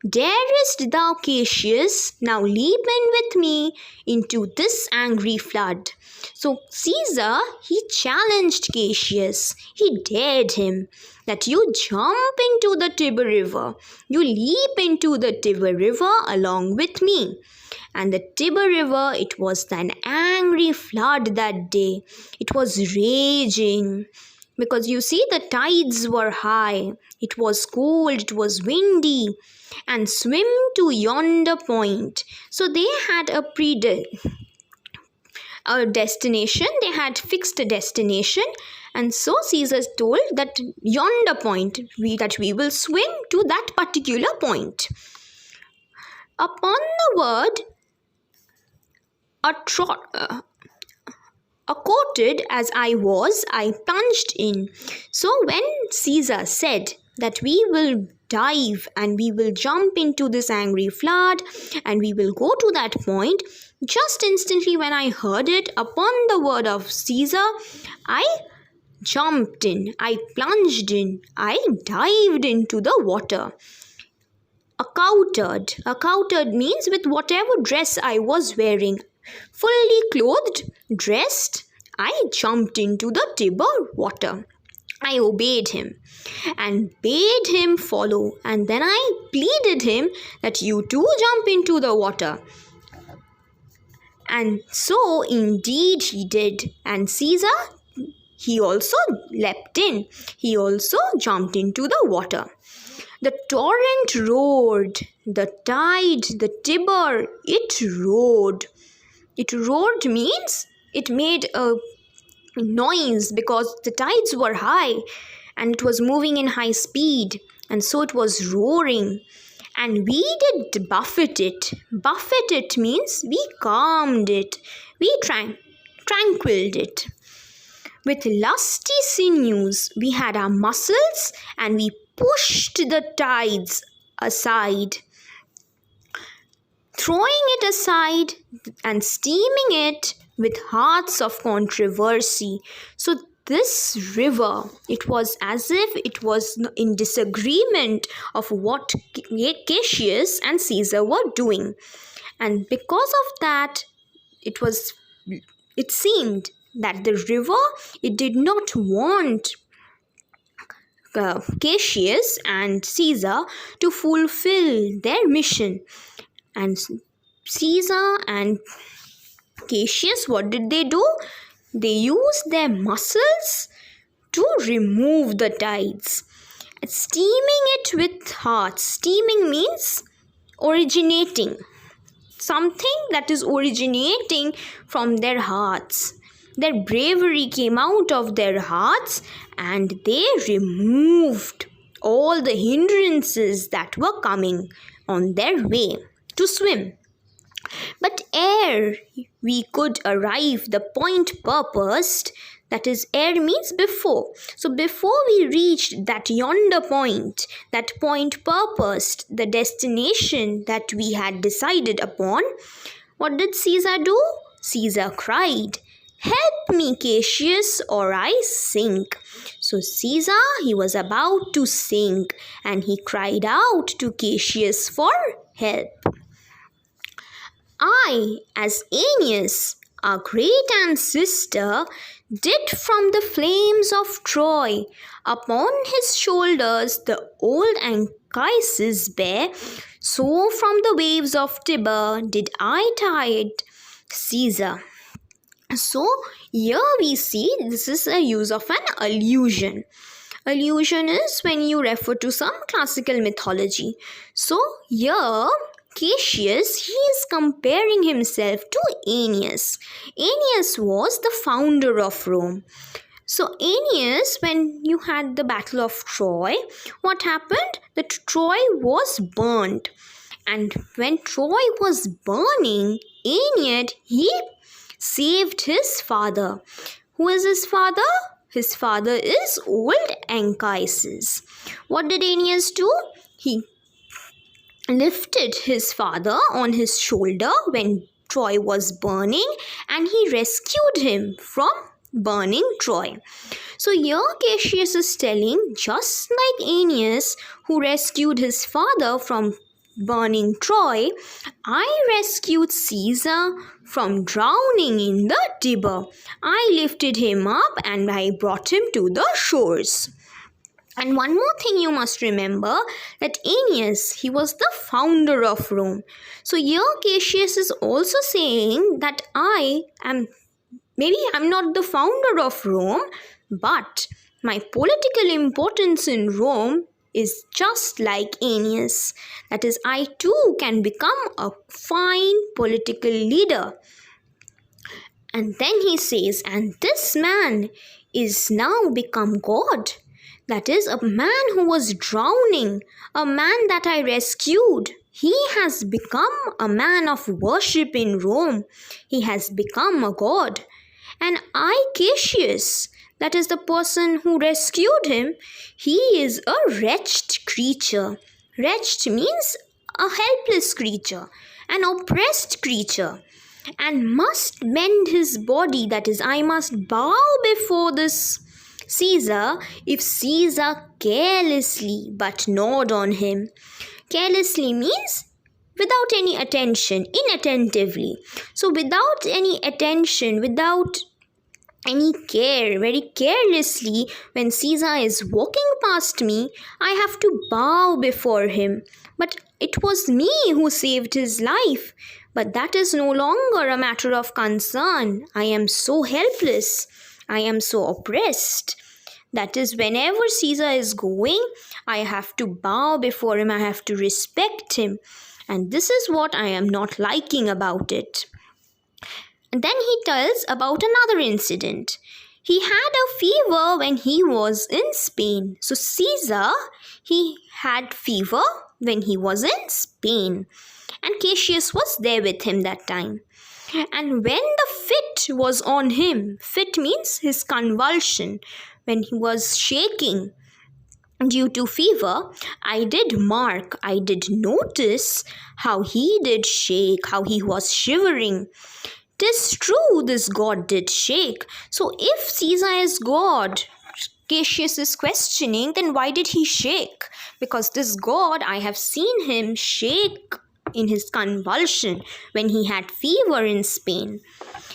Darest thou, Cassius, now leap in with me into this angry flood? So Caesar, he challenged Cassius. He dared him that you jump into the Tiber River. You leap into the Tiber River along with me. And the Tiber River, it was an angry flood that day. It was raging. Because you see, the tides were high, it was cold, it was windy, and swim to yonder point. So they had a destination, they had fixed a destination, and so Caesar told that yonder point, we will swim to that particular point. Upon the word, accoutred as I was, I plunged in. So when Caesar said that we will dive and we will jump into this angry flood and we will go to that point, just instantly when I heard it, upon the word of Caesar, I jumped in, I plunged in, I dived into the water. Accoutred means with whatever dress I was wearing, fully clothed, dressed, I jumped into the Tiber water. I obeyed him and bade him follow, and then I pleaded him that you too jump into the water. And so indeed he did, and Caesar, he also leapt in. He also jumped into the water. The torrent roared, the tide, the Tiber, it roared. It roared means it made a noise because the tides were high and it was moving in high speed, and so it was roaring. And we did buffet it. Buffet it means we calmed it, we tranquiled it. With lusty sinews, we had our muscles and we pushed the tides aside, throwing it aside and steaming it with hearts of controversy. So this river, it was as if it was in disagreement of what Cassius and Caesar were doing. And because of that, it seemed that the river, it did not want Cassius and Caesar to fulfill their mission. And Caesar and Cassius, what did they do? They used their muscles to remove the tides, steaming it with hearts. Steaming means originating, something that is originating from their hearts. Their bravery came out of their hearts and they removed all the hindrances that were coming on their way to swim. But ere we could arrive the point purposed, that is, ere means before. So before we reached that yonder point, that point purposed, the destination that we had decided upon, what did Caesar do? Caesar cried, "Help me, Cassius, or I sink." So Caesar, he was about to sink, and he cried out to Cassius for help. I, as Aeneas, our great ancestor, did from the flames of Troy upon his shoulders the old Anchises bear, so from the waves of Tiber did I tide Caesar. So here we see this is a use of an allusion. Allusion is when you refer to some classical mythology. So here Cassius, he is comparing himself to Aeneas. Aeneas was the founder of Rome. So Aeneas, when you had the Battle of Troy, what happened? That Troy was burnt. And when Troy was burning, Aeneas, he saved his father. Who is his father? His father is old Anchises. What did Aeneas do? He lifted his father on his shoulder when Troy was burning, and he rescued him from burning Troy. So here Cassius is telling, just like Aeneas who rescued his father from burning Troy, I rescued Caesar from drowning in the Tiber. I lifted him up and I brought him to the shores. And one more thing you must remember, that Aeneas, he was the founder of Rome. So here Cassius is also saying that maybe I'm not the founder of Rome, but my political importance in Rome is just like Aeneas. That is, I too can become a fine political leader. And then he says, and this man is now become God. That is, a man who was drowning, a man that I rescued. He has become a man of worship in Rome. He has become a god. And I, Cassius, that is the person who rescued him, he is a wretched creature. Wretched means a helpless creature, an oppressed creature, and must bend his body, that is, I must bow before this Caesar if Caesar carelessly but nod on him. Carelessly means without any attention, inattentively. So without any attention, without any care, very carelessly, when Caesar is walking past me, I have to bow before him. But it was me who saved his life. But that is no longer a matter of concern. I am so helpless. I am so oppressed. That is, whenever Caesar is going, I have to bow before him. I have to respect him. And this is what I am not liking about it. And then he tells about another incident. He had a fever when he was in Spain. So Caesar, he had fever when he was in Spain. And Cassius was there with him that time. And when the fit was on him, fit means his convulsion, when he was shaking due to fever, I did notice how he did shake, how he was shivering. 'Tis true, this god did shake. So if Caesar is God, Cassius is questioning, then why did he shake? Because this god, I have seen him shake in his convulsion when he had fever in Spain.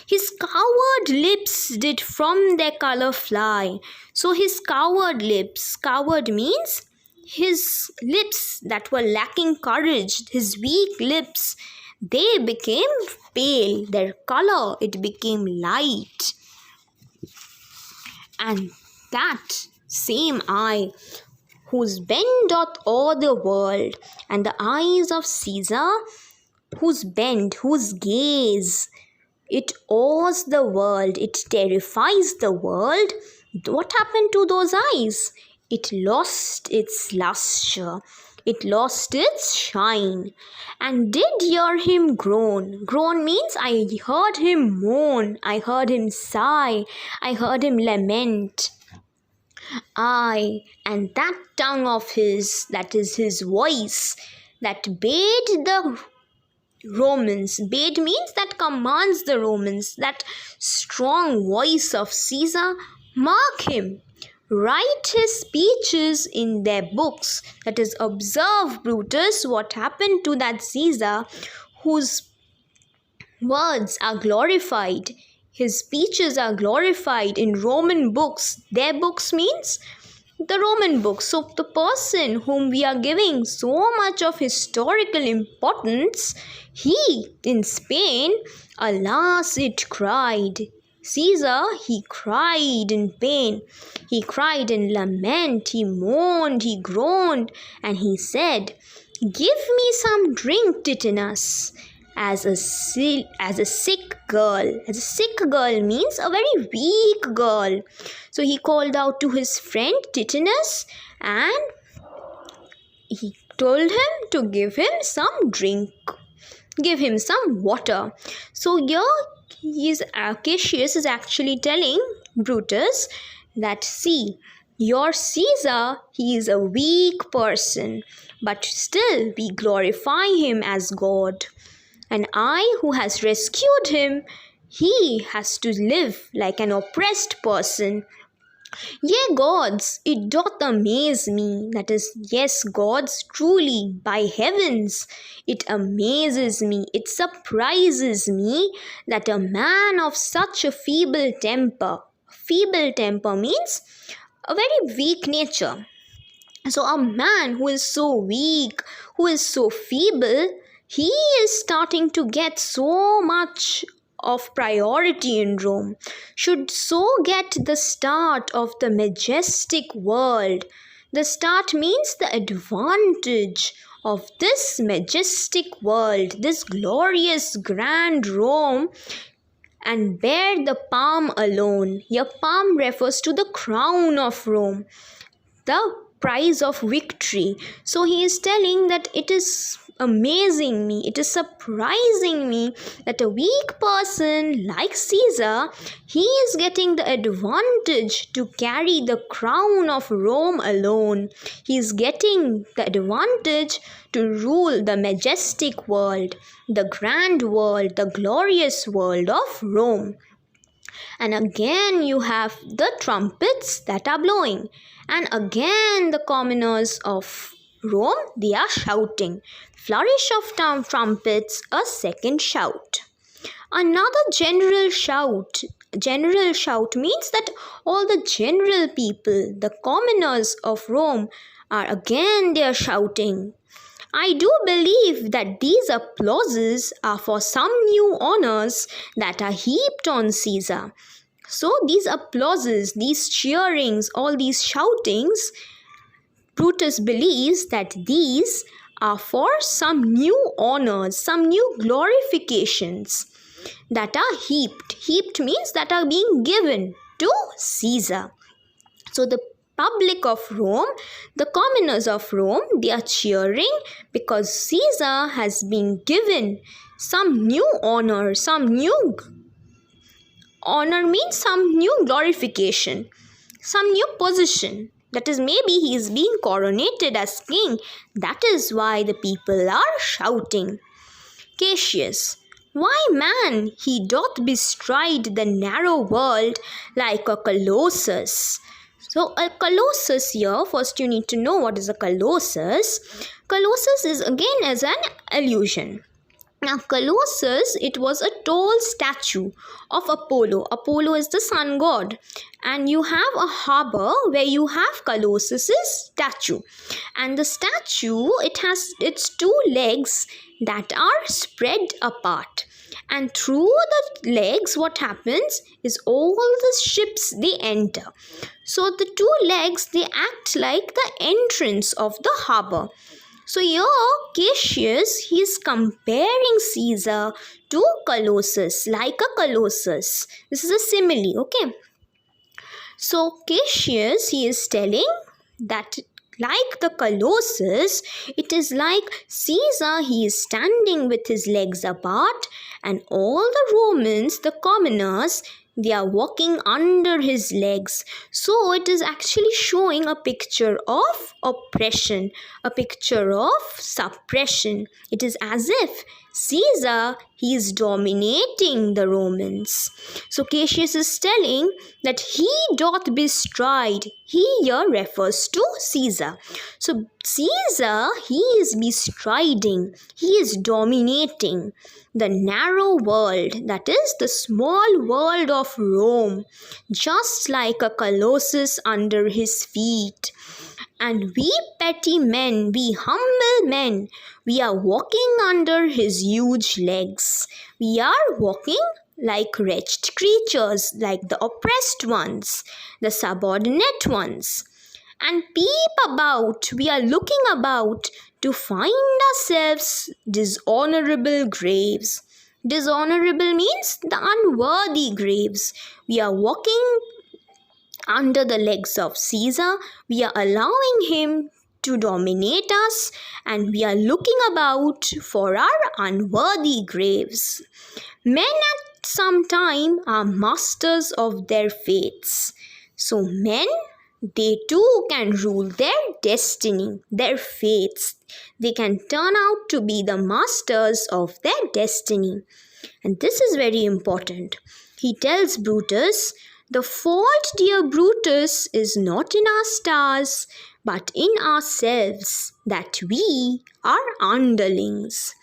His coward lips did from their color fly. So his coward lips, coward means his lips that were lacking courage, his weak lips, they became pale. Their color, it became light. And that same eye, whose bend doth o'er the world, and the eyes of Caesar, whose bend, whose gaze, it awes the world, it terrifies the world. What happened to those eyes? It lost its luster, it lost its shine, and did hear him groan. Groan means I heard him moan, I heard him sigh, I heard him lament. Aye, and that tongue of his, that is his voice, that bade the Romans, bade means that commands the Romans, that strong voice of Caesar, mark him, write his speeches in their books. That is, observe, Brutus, what happened to that Caesar whose words are glorified. His speeches are glorified in Roman books. Their books means the Roman books. So the person whom we are giving so much of historical importance, he in Spain, alas, it cried. Caesar, he cried in pain. He cried in lament. He moaned, he groaned, and he said, "Give me some drink, Titanus." As a sick girl. As a sick girl means a very weak girl. So he called out to his friend Titanus and he told him to give him some drink, give him some water. So here Cassius is actually telling Brutus that, see, your Caesar, he is a weak person, but still we glorify him as God. And I, who has rescued him, he has to live like an oppressed person. Yea, gods, it doth amaze me. That is, yes, gods, truly, by heavens, it amazes me, it surprises me that a man of such a feeble temper means a very weak nature. So, a man who is so weak, who is so feeble, he is starting to get so much of priority in Rome, should so get the start of the majestic world. The start means the advantage of this majestic world, this glorious grand Rome, and bear the palm alone. Your palm refers to the crown of Rome, the prize of victory. So he is telling that it is amazing me, it is surprising me that a weak person like Caesar, he is getting the advantage to carry the crown of Rome alone. He is getting the advantage to rule the majestic world, the grand world, the glorious world of Rome. And again you have the trumpets that are blowing, and again the commoners of Rome, they are shouting. Flourish of trumpets, a second shout. Another general shout. General shout means that all the general people, the commoners of Rome, they are shouting. I do believe that these applauses are for some new honors that are heaped on Caesar. So these applauses, these cheerings, all these shoutings, Brutus believes that these are for some new honors, some new glorifications that are heaped. Heaped means that are being given to Caesar. So the public of Rome, the commoners of Rome, they are cheering because Caesar has been given some new honor, honor means some new glorification, some new position. That is, maybe he is being coronated as king. That is why the people are shouting. Cassius, why man, he doth bestride the narrow world like a colossus. So a colossus here, first you need to know what is a colossus. Colossus is again as an allusion. Now Colossus, it was a tall statue of Apollo. Apollo is the sun god. And you have a harbor where you have Colossus's statue. And the statue, it has its two legs that are spread apart. And through the legs, what happens is all the ships, they enter. So the two legs, they act like the entrance of the harbor. So here Cassius, he is comparing Caesar to Colossus, like a Colossus. This is a simile, okay? So Cassius, he is telling that like the Colossus, it is like Caesar, he is standing with his legs apart, and all the Romans, the commoners, they are walking under his legs. So it is actually showing a picture of oppression, a picture of suppression. It is as if Caesar, he is dominating the Romans. So Cassius is telling that he doth bestride. He here refers to Caesar. So Caesar, he is bestriding, he is dominating the narrow world, that is the small world of Rome, just like a colossus under his feet. And we petty men, we humble men, we are walking under his huge legs. We are walking like wretched creatures, like the oppressed ones, the subordinate ones. And peep about, we are looking about to find ourselves dishonorable graves. Dishonorable means the unworthy graves. We are walking under the legs of Caesar. We are allowing him to dominate us, and we are looking about for our unworthy graves. Men at some time are masters of their fates. So men, they too can rule their destiny, their fates. They can turn out to be the masters of their destiny. And this is very important. He tells Brutus The fault, dear Brutus, is not in our stars, but in ourselves, that we are underlings.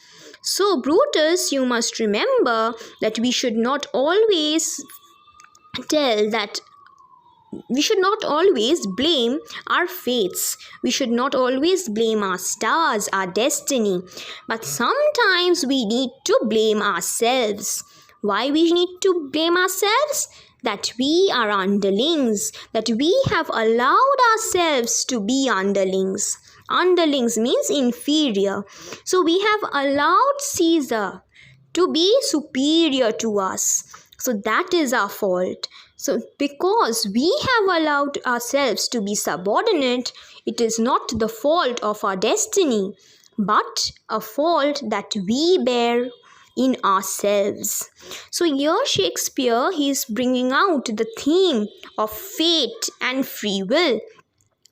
So, Brutus, you must remember that we should not always blame our fates. We should not always blame our stars, our destiny. But sometimes we need to blame ourselves. Why we need to blame ourselves? That we are underlings, that we have allowed ourselves to be underlings. Underlings means inferior. So we have allowed Caesar to be superior to us. So that is our fault. So because we have allowed ourselves to be subordinate, it is not the fault of our destiny, but a fault that we bear in ourselves. So here Shakespeare, he is bringing out the theme of fate and free will.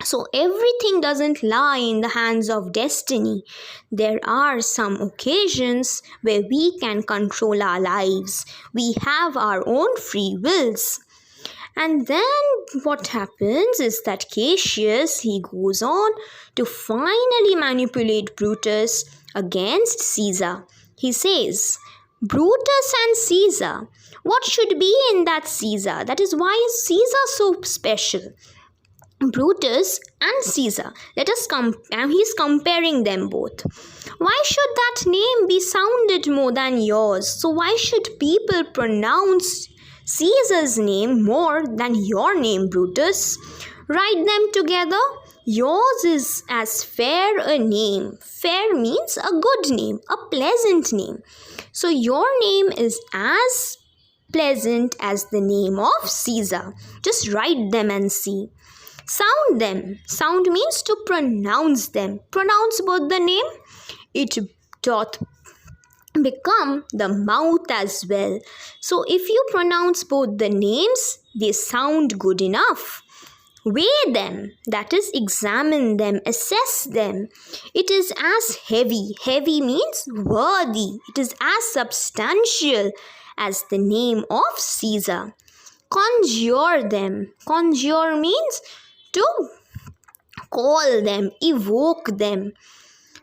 So everything doesn't lie in the hands of destiny. There are some occasions where we can control our lives. We have our own free wills. And then what happens is that Cassius, he goes on to finally manipulate Brutus against Caesar. He says, Brutus and Caesar, what should be in that Caesar? That is, why is Caesar so special? Brutus and Caesar. He's comparing them both. Why should that name be sounded more than yours? So why should people pronounce Caesar's name more than your name, Brutus? Write them together. Yours is as fair a name. Fair means a good name, a pleasant name. So your name is as pleasant as the name of Caesar. Just write them and see. Sound them. Sound means to pronounce them. Pronounce both the name. It doth become the mouth as well. So if you pronounce both the names, they sound good enough. Weigh them, that is, examine them, assess them. It is as heavy. Heavy means worthy. It is as substantial as the name of Caesar. Conjure them. Conjure means to call them, evoke them.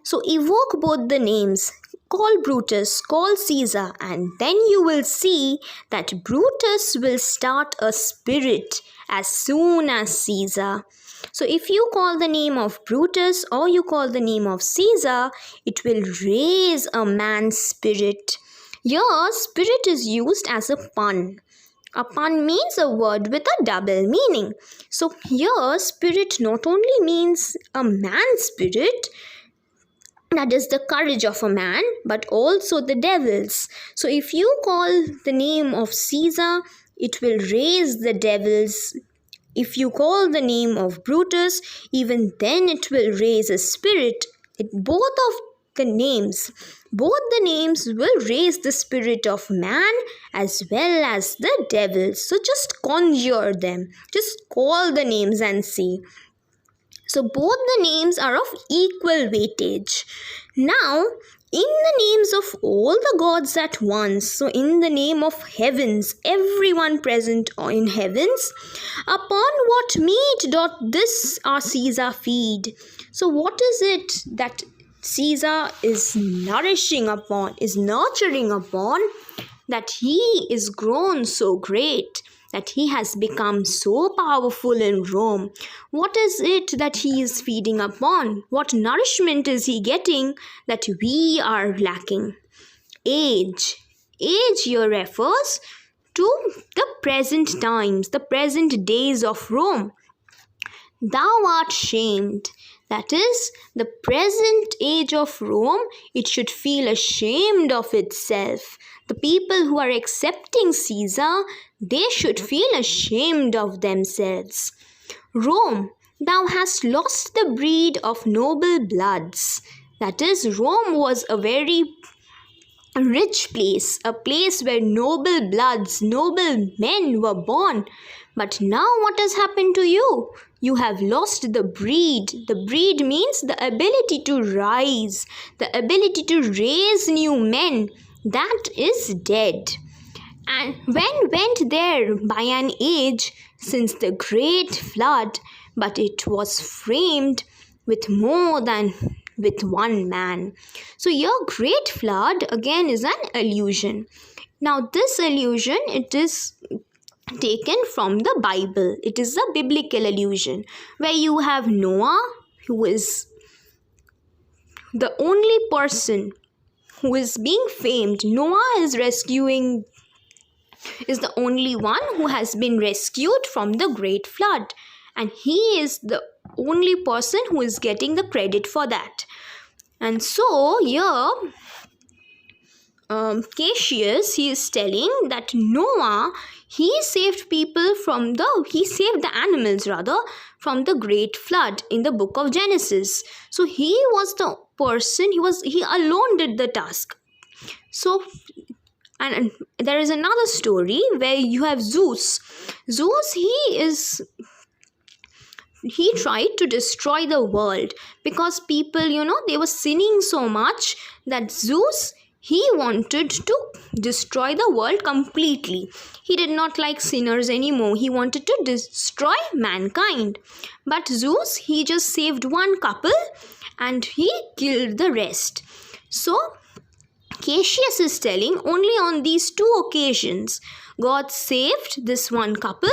So evoke both the names. Call Brutus, call Caesar, and then you will see that Brutus will start a spirit as soon as Caesar. So if you call the name of Brutus or you call the name of Caesar, it will raise a man's spirit. Here, spirit is used as a pun. A pun means a word with a double meaning. So here, spirit not only means a man's spirit, that is the courage of a man, but also the devil's. So if you call the name of Caesar, it will raise the devils. If you call the name of Brutus, even then it will raise a spirit. Both the names will raise the spirit of man as well as the devil. So just conjure them. Just call the names and see. So both the names are of equal weightage. Now, in the names of all the gods at once, so in the name of heavens, everyone present in heavens, upon what meat doth this our Caesar feed? So what is it that Caesar is nourishing upon, is nurturing upon, that he is grown so great, that he has become so powerful in Rome? What is it that he is feeding upon? What nourishment is he getting that we are lacking? Age. Age here refers to the present times, the present days of Rome. Thou art shamed. That is, the present age of Rome, it should feel ashamed of itself. The people who are accepting Caesar, they should feel ashamed of themselves. Rome, thou hast lost the breed of noble bloods. That is, Rome was a very rich place, a place where noble bloods, noble men were born. But now what has happened to you? You have lost the breed. The breed means the ability to rise, the ability to raise new men. That is dead. And when went there by an age since the great flood, but it was framed with more than with one man. So your great flood again is an allusion. Now this allusion, it is taken from the Bible. It is a biblical allusion where you have Noah, who is the only person who is being famed. Noah is the only one who has been rescued from the great flood, and he is the only person who is getting the credit for that. And so here Cassius, he is telling that Noah, he saved the animals rather from the great flood in the book of Genesis. So he was the person, he alone did the task. So and there is another story where you have Zeus. Zeus, he tried to destroy the world because people, they were sinning so much that Zeus, he wanted to destroy the world completely. He did not like sinners anymore. He wanted to destroy mankind. But Zeus, he just saved one couple and he killed the rest. So Cassius is telling only on these two occasions God saved this one couple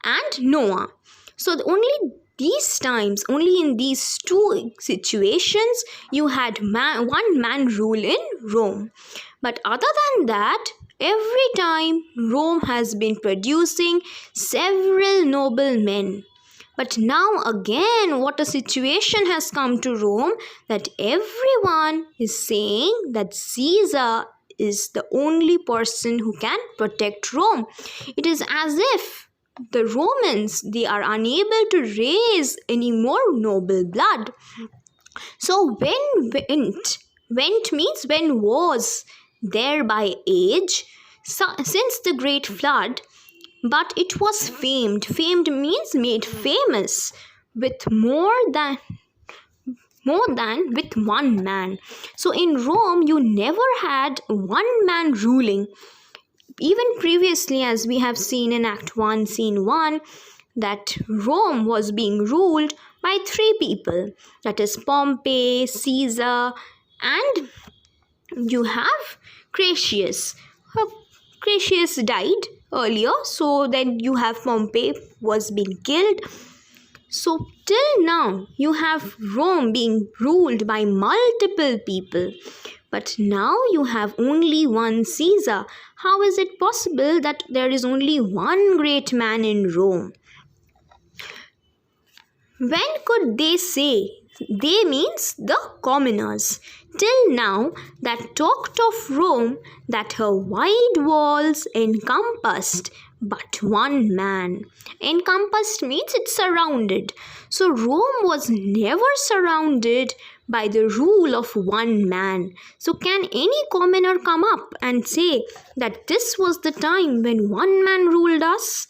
and Noah. So only these times, only in these two situations, you had one man rule in Rome. But other than that, every time Rome has been producing several noble men. But now again, what a situation has come to Rome, that everyone is saying that Caesar is the only person who can protect Rome. It is as if the Romans, they are unable to raise any more noble blood. So when means when was there by age since the great flood, but it was famed. Famed means made famous with more than with one man. So in Rome, you never had one man ruling. Even previously, as we have seen in Act 1, Scene 1, that Rome was being ruled by three people. That is Pompey, Caesar, and you have Cassius. Cassius died earlier, so then you have Pompey was being killed. So till now, you have Rome being ruled by multiple people. But now you have only one Caesar. How is it possible that there is only one great man in Rome? When could they say? They means the commoners. Till now, that talked of Rome, that her wide walls encompassed but one man. Encompassed means it's surrounded. So Rome was never surrounded by the rule of one man. So can any commoner come up and say that this was the time when one man ruled us?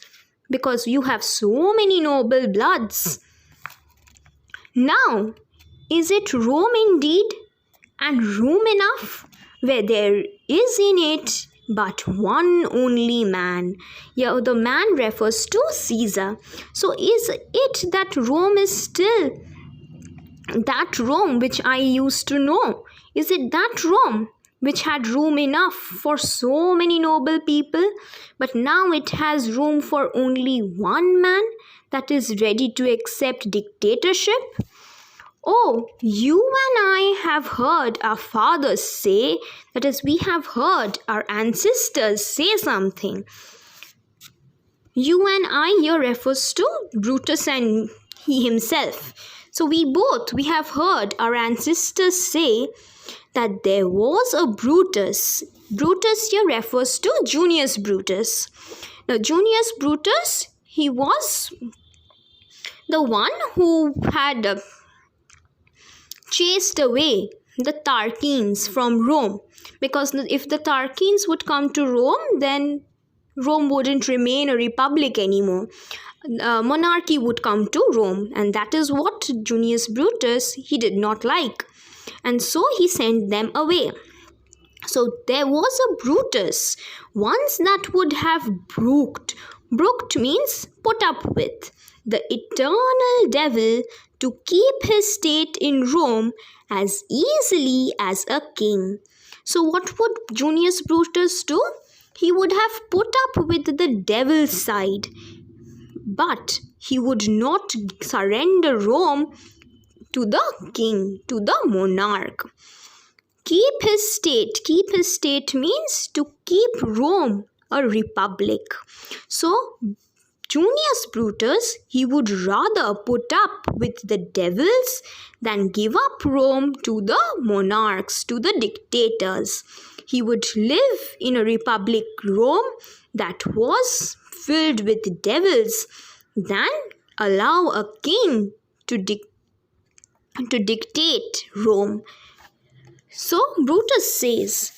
Because you have so many noble bloods. Now, is it Rome indeed, and room enough, where there is in it but one only man? Yeah, the man refers to Caesar. So is it that Rome is still that Rome which I used to know? Is it that Rome which had room enough for so many noble people, but now it has room for only one man that is ready to accept dictatorship? Oh, you and I have heard our fathers say, that is, we have heard our ancestors say something. You and I here refers to Brutus and he himself. So we have heard our ancestors say that there was a Brutus. Brutus here refers to Junius Brutus. Now Junius Brutus, he was the one who had chased away the Tarquins from Rome, because if the Tarquins would come to Rome, then Rome wouldn't remain a republic anymore. Monarchy would come to Rome, and that is what Junius Brutus, he did not like, and so he sent them away. So there was a Brutus once that would have brooked means put up with, the eternal devil to keep his state in Rome as easily as a king. So what would Junius Brutus do? He would have put up with the devil's side, but he would not surrender Rome to the king, to the monarch. Keep his state means to keep Rome a republic. So Junius Brutus, he would rather put up with the devils than give up Rome to the monarchs, to the dictators. He would live in a republic Rome that was filled with devils than allow a king to dictate Rome. So Brutus says,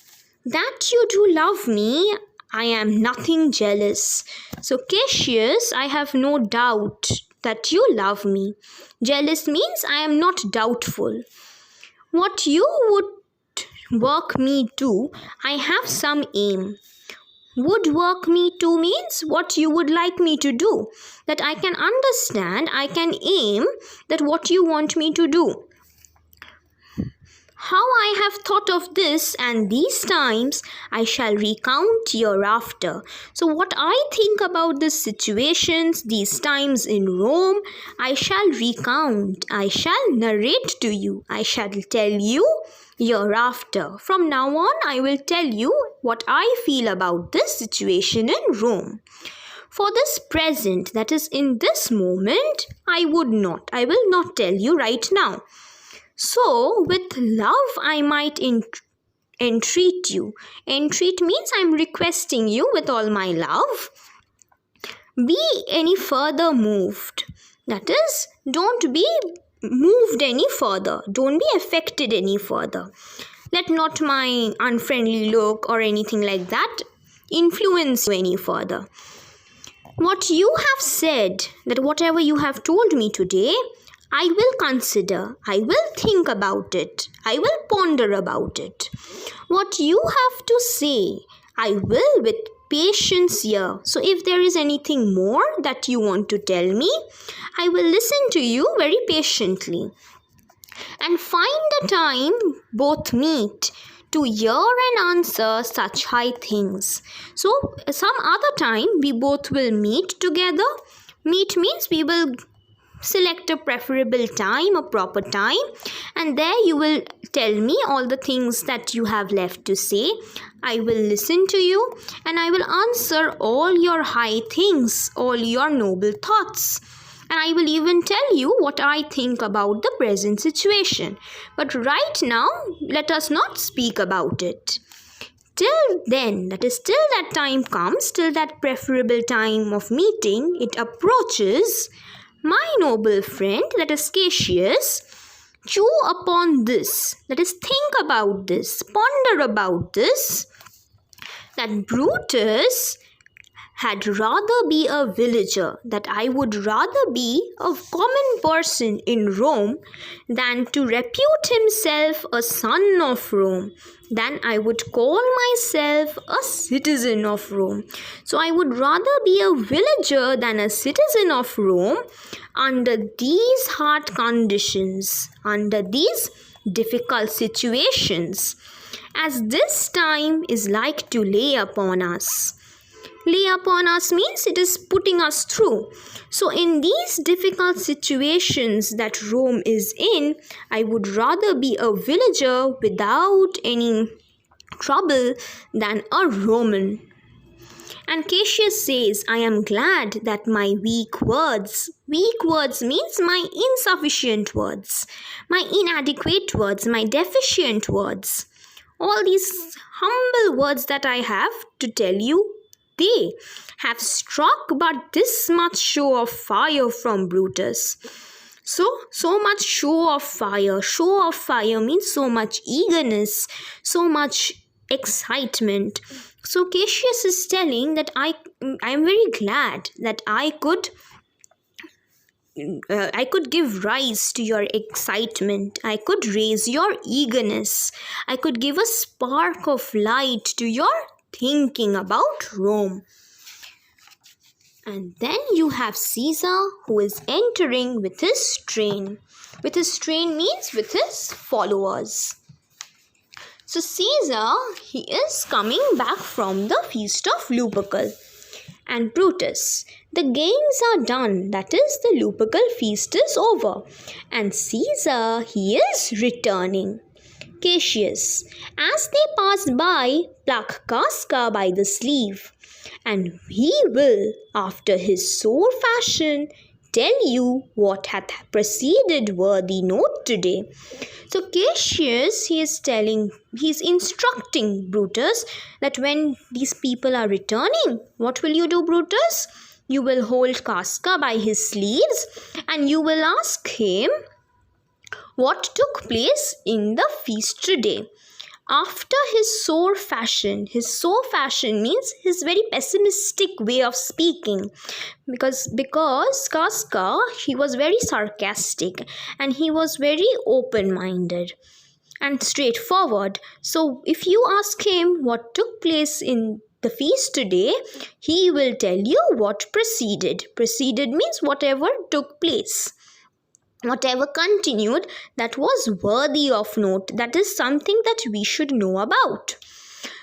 that you do love me, I am nothing jealous. So Cassius, I have no doubt that you love me. Jealous means I am not doubtful. What you would work me to, I have some aim. Would work me to means what you would like me to do. That I can understand, I can aim that what you want me to do. How I have thought of this and these times I shall recount hereafter. So what I think about these situations, these times in Rome, I shall recount, I shall narrate to you, I shall tell you hereafter. From now on, I will tell you what I feel about this situation in Rome. For this present, that is in this moment, I will not tell you right now. So, with love, I might entreat you. Entreat means I'm requesting you with all my love. Be any further moved. That is, don't be moved any further. Don't be affected any further. Let not my unfriendly look or anything like that influence you any further. What you have said, that whatever you have told me today, I will consider, I will think about it, I will ponder about it. What you have to say, I will with patience hear. So if there is anything more that you want to tell me, I will listen to you very patiently. And find a time both meet to hear and answer such high things. So some other time we both will meet together. Meet means we will select a preferable time, a proper time, and there you will tell me all the things that you have left to say. I will listen to you and I will answer all your high things, all your noble thoughts. And I will even tell you what I think about the present situation. But right now, let us not speak about it. Till then, that is till that time comes, till that preferable time of meeting, it approaches, my noble friend, that is Cassius, chew upon this, that is think about this, ponder about this, that Brutus had rather be a villager, that I would rather be a common person in Rome than to repute himself a son of Rome, than I would call myself a citizen of Rome. So I would rather be a villager than a citizen of Rome under these hard conditions, under these difficult situations, as this time is like to lay upon us. Lay upon us means it is putting us through. So in these difficult situations that Rome is in, I would rather be a villager without any trouble than a Roman. And Cassius says, I am glad that my weak words means my insufficient words, my inadequate words, my deficient words, all these humble words that I have to tell you, they have struck but this much show of fire from Brutus. So much show of fire. Show of fire means so much eagerness, so much excitement. So Cassius is telling that I am very glad that I could I could give rise to your excitement. I could raise your eagerness. I could give a spark of light to your thinking about Rome. And then you have Caesar, who is entering with his train. With his train means with his followers. So Caesar, he is coming back from the feast of Lupercal. And Brutus, the games are done, that is, the Lupercal feast is over. And Caesar, he is returning. Cassius, as they pass by, pluck Casca by the sleeve, and he will, after his sore fashion, tell you what hath preceded worthy note today. So Cassius, he is instructing Brutus that when these people are returning, what will you do, Brutus? You will hold Casca by his sleeves and you will ask him what took place in the feast today. After his sore fashion means his very pessimistic way of speaking, because Casca, he was very sarcastic and he was very open-minded and straightforward. So if you ask him what took place in the feast today, he will tell you what preceded. Preceded means whatever took place. Whatever continued, that was worthy of note. That is something that we should know about.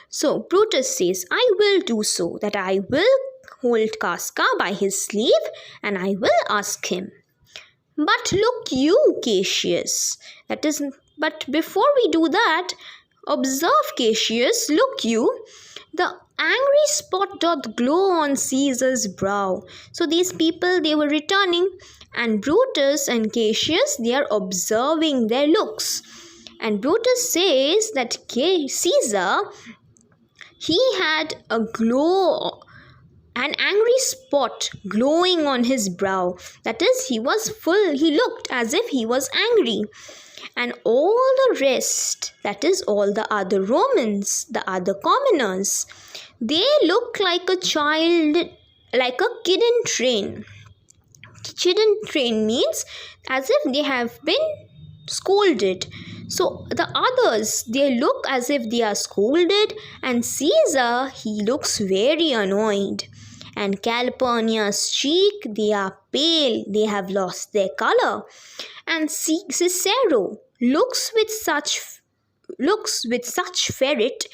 So Brutus says, I will do so, that I will hold Casca by his sleeve and I will ask him. But look you, Cassius. But before we do that, observe, Cassius, look you, the angry spot doth glow on Caesar's brow. So these people, they were returning, and Brutus and Cassius, they are observing their looks. And Brutus says that Caesar, he had a glow, an angry spot glowing on his brow. That is, he looked as if he was angry. And all the rest, that is, all the other Romans, the other commoners, they look like a child, like a kid in train. Kid in train means as if they have been scolded. So the others, they look as if they are scolded, and Caesar, he looks very annoyed. And Calpurnia's cheek, they are pale, they have lost their color. And Cicero looks with such ferret.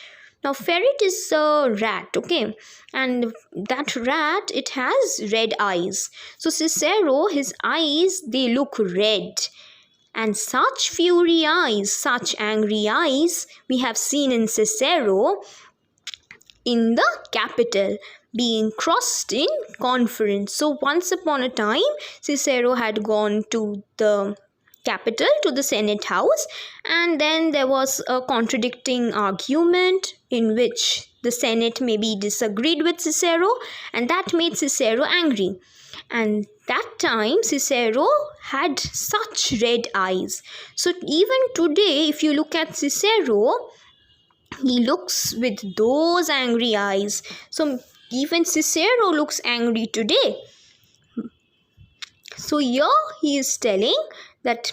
Now ferret is a rat, okay, and that rat, it has red eyes. So Cicero, his eyes, they look red. And such fury eyes, such angry eyes, we have seen in Cicero in the Capitol, being crossed in conference. So once upon a time, Cicero had gone to the Capitol, to the Senate House, and then there was a contradicting argument in which the Senate maybe disagreed with Cicero, and that made Cicero angry. And that time Cicero had such red eyes. So even today, if you look at Cicero, he looks with those angry eyes. So even Cicero looks angry today. So here he is telling that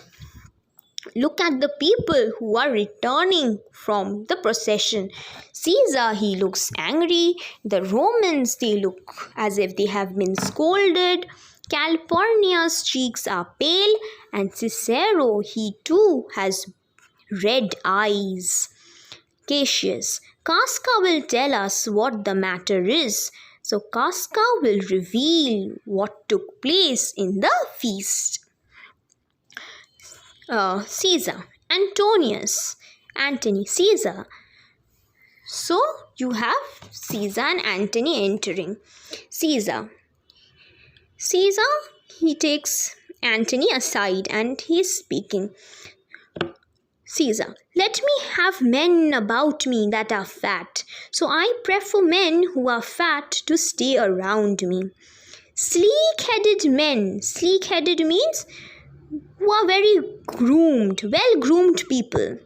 look at the people who are returning from the procession. Caesar, he looks angry. The Romans, they look as if they have been scolded. Calpurnia's cheeks are pale, and Cicero, he too has red eyes. Cassius, Casca will tell us what the matter is. So Casca will reveal what took place in the feast. Caesar, Antony, Caesar. So you have Caesar and Antony entering. Caesar, he takes Antony aside and he is speaking. Caesar, let me have men about me that are fat. So I prefer men who are fat to stay around me. Sleek-headed men. Sleek-headed means who are very groomed, well-groomed people.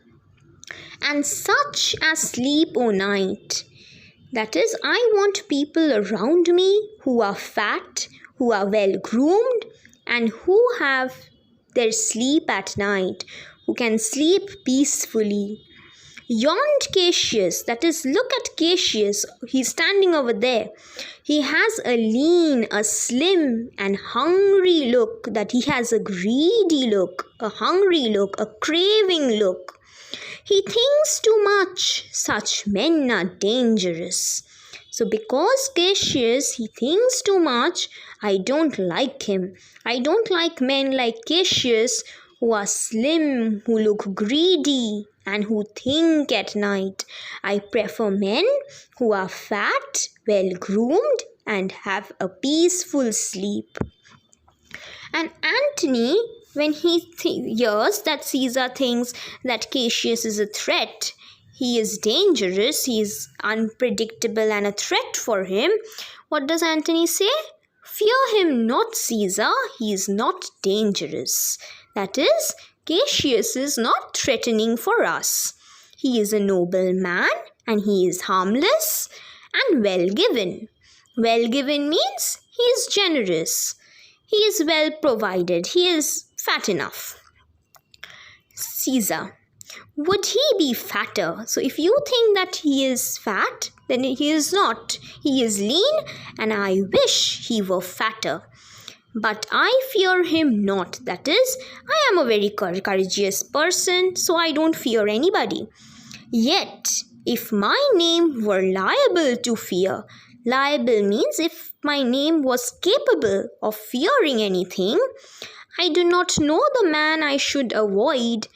And such as sleep o' night. That is, I want people around me who are fat, who are well-groomed, and who have their sleep at night, who can sleep peacefully. Yond Cassius, that is, look at Cassius, he's standing over there. He has a lean, a slim and hungry look, that he has a greedy look, a hungry look, a craving look. He thinks too much. Such men are dangerous. So because Cassius, he thinks too much, I don't like him. I don't like men like Cassius who are slim, who look greedy, and who think at night. I prefer men who are fat, well-groomed, and have a peaceful sleep. And Antony, when he hears that Caesar thinks that Cassius is a threat, he is dangerous, he is unpredictable and a threat for him, what does Antony say? Fear him not, Caesar, he is not dangerous. That is, Cassius is not threatening for us. He is a noble man and he is harmless and well-given. Well-given means he is generous. He is well provided. He is fat enough. Caesar, would he be fatter? So if you think that he is fat, then he is not. He is lean and I wish he were fatter. But I fear him not. That is, I am a very courageous person, so I don't fear anybody. Yet, if my name were liable to fear, liable means if my name was capable of fearing anything, I do not know the man I should avoid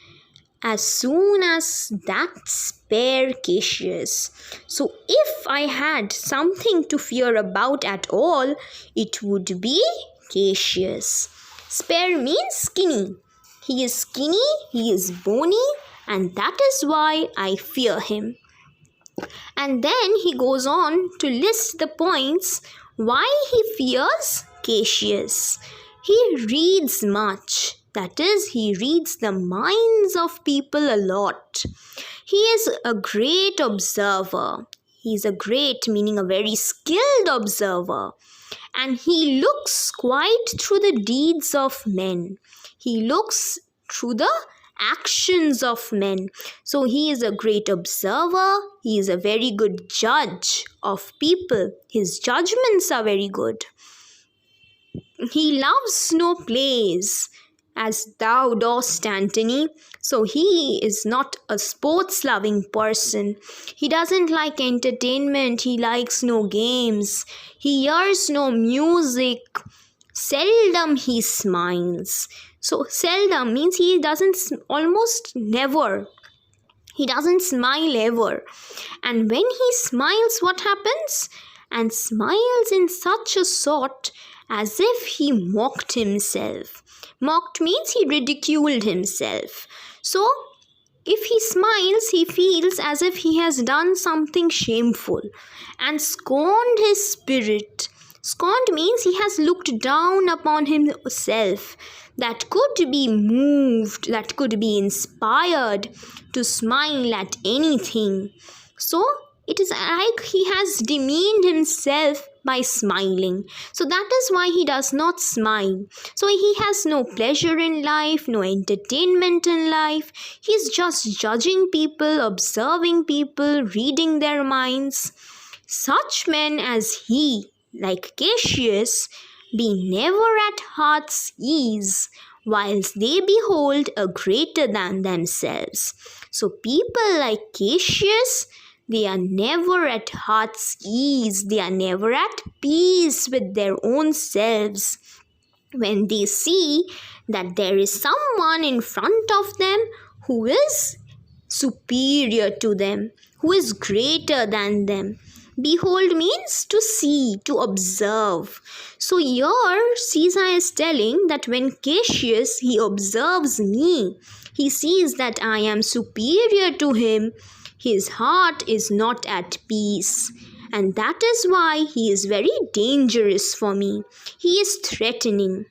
as soon as that spare Cassius. So if I had something to fear about at all, it would be Cassius. Spare means skinny. He is skinny, he is bony, and that is why I fear him. And then he goes on to list the points why he fears Cassius. He reads much. That is, he reads the minds of people a lot. He is a great observer. He is a great, meaning a very skilled observer. And he looks quite through the deeds of men. He looks through the actions of men. So he is a great observer. He is a very good judge of people. His judgments are very good. He loves no plays, as thou dost, Antony. So he is not a sports-loving person. He doesn't like entertainment. He likes no games. He hears no music. Seldom he smiles. So seldom means he doesn't, almost never. He doesn't smile ever. And when he smiles, what happens? And smiles in such a sort as if he mocked himself. Mocked means he ridiculed himself. So, if he smiles, he feels as if he has done something shameful and scorned his spirit. Scorned means he has looked down upon himself, that could be moved, that could be inspired to smile at anything. So, it is like he has demeaned himself by smiling. So that is why he does not smile. So he has no pleasure in life, no entertainment in life. He is just judging people, observing people, reading their minds. Such men as he, like Cassius, be never at heart's ease, whilst they behold a greater than themselves. So people like Cassius, they are never at heart's ease. They are never at peace with their own selves. When they see that there is someone in front of them who is superior to them, who is greater than them. Behold means to see, to observe. So here Caesar is telling that when Cassius, he observes me, he sees that I am superior to him, his heart is not at peace, and that is why he is very dangerous for me. He is threatening.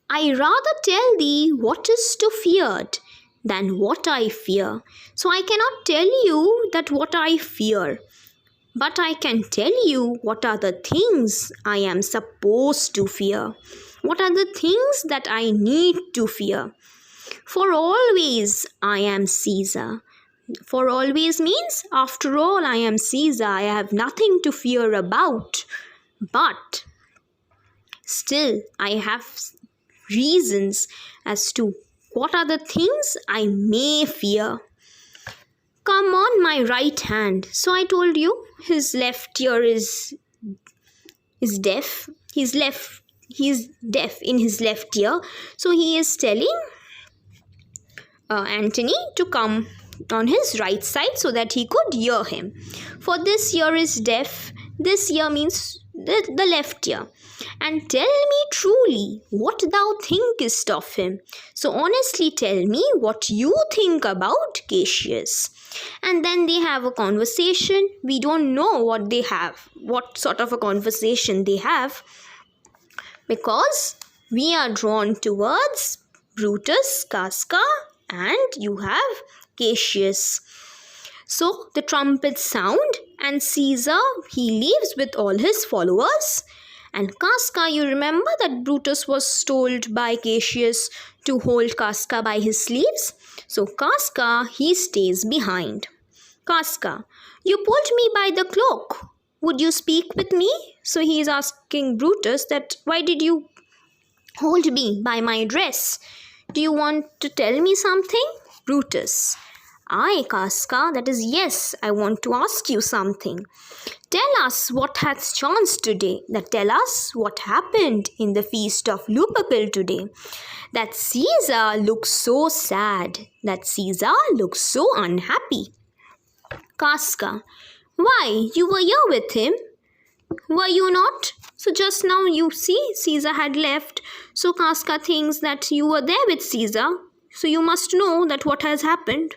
I rather tell thee what is to feared than what I fear. So I cannot tell you that what I fear, But I can tell you what are the things I am supposed to fear. What are the things that I need to fear? For always I am Caesar. For always means, after all, I am Caesar. I have nothing to fear about. But still, I have reasons as to what are the things I may fear. Come on my right hand. So I told you his left ear is deaf. He is deaf in his left ear. So he is telling Antony to come on his right side so that he could hear him. For this ear is deaf. This ear means the left ear. And tell me truly what thou thinkest of him. So honestly tell me what you think about Cassius. And then they have a conversation. We don't know what they have, what sort of a conversation they have, because we are drawn towards Brutus, Casca, and you have Cassius. So the trumpets sound and Caesar, he leaves with all his followers. And Casca, you remember that Brutus was told by Cassius to hold Casca by his sleeves. So Casca, he stays behind. Casca, you pulled me by the cloak. Would you speak with me? So he is asking Brutus that why did you hold me by my dress? Do you want to tell me something? Brutus, aye, Casca, that is yes, I want to ask you something. Tell us what hath chanced today. Tell us what happened in the feast of Lupercal today. That Caesar looks so sad. That Caesar looks so unhappy. Casca, why, you were here with him? Were you not? So just now you see Caesar had left. So Casca thinks that you were there with Caesar. So you must know that what has happened.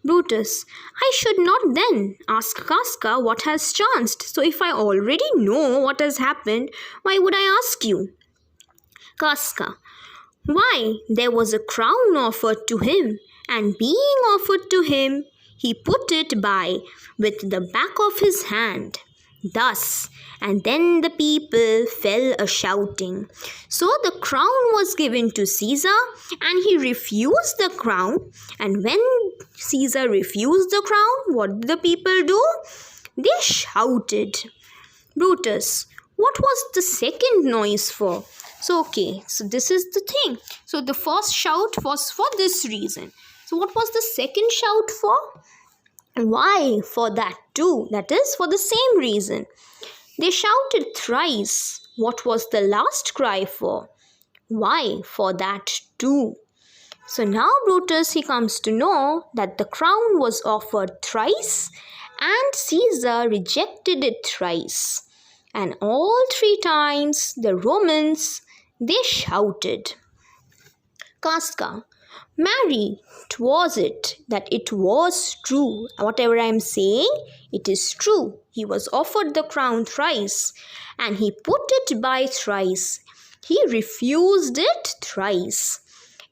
Brutus, I should not then ask Casca what has chanced. So if I already know what has happened, why would I ask you? Casca, why, there was a crown offered to him, and being offered to him, he put it by with the back of his hand. Thus, and then the people fell a-shouting. So the crown was given to Caesar, and he refused the crown. And when Caesar refused the crown, what did the people do? They shouted. Brutus, what was the second noise for? So this is the thing. So the first shout was for this reason. So what was the second shout for? Why? For that too. That is for the same reason. They shouted thrice. What was the last cry for? Why? For that too. So now Brutus, he comes to know that the crown was offered thrice and Caesar rejected it thrice. And all three times the Romans, they shouted. Casca, marry, 'twas it, that it was true. Whatever I am saying, it is true. He was offered the crown thrice, and he put it by thrice. He refused it thrice.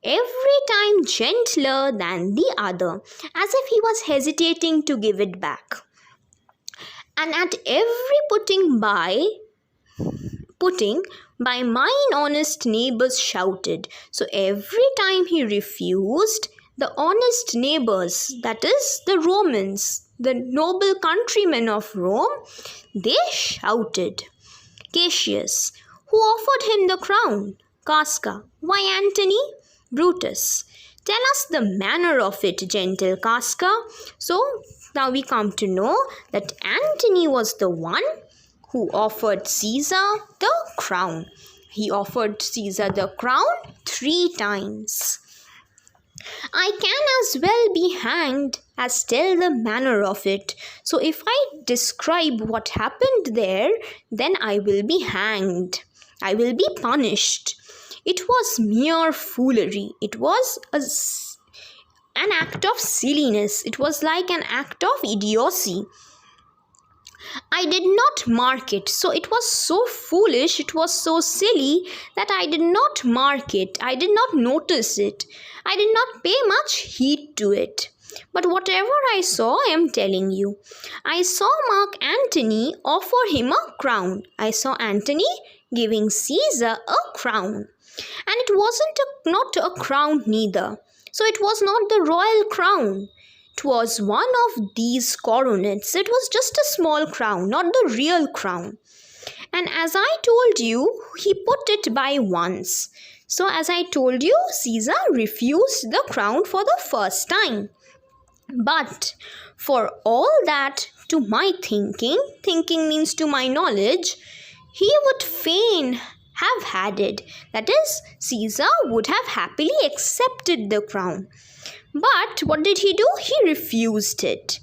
Every time gentler than the other, as if he was hesitating to give it back. And at every putting by mine honest neighbors shouted. So every time he refused, the honest neighbors, that is the Romans, the noble countrymen of Rome, they shouted. Cassius, who offered him the crown? Casca, why Antony? Brutus, tell us the manner of it, gentle Casca. So now we come to know that Antony was the one who offered Caesar the crown. He offered Caesar the crown 3 times. I can as well be hanged as tell the manner of it. So if I describe what happened there, then I will be hanged. I will be punished. It was mere foolery. It was an act of silliness. It was like an act of idiocy. I did not mark it. So it was so foolish, it was so silly that I did not mark it. I did not notice it. I did not pay much heed to it. But whatever I saw, I am telling you. I saw Mark Antony offer him a crown. I saw Antony giving Caesar a crown. And it wasn't not a crown neither. So it was not the royal crown. It was one of these coronets. It was just a small crown, not the real crown. And as I told you, he put it by once. So as I told you, Caesar refused the crown for the first time. But for all that, to my thinking means to my knowledge, he would fain have had it. That is, Caesar would have happily accepted the crown. But what did he do? He refused it.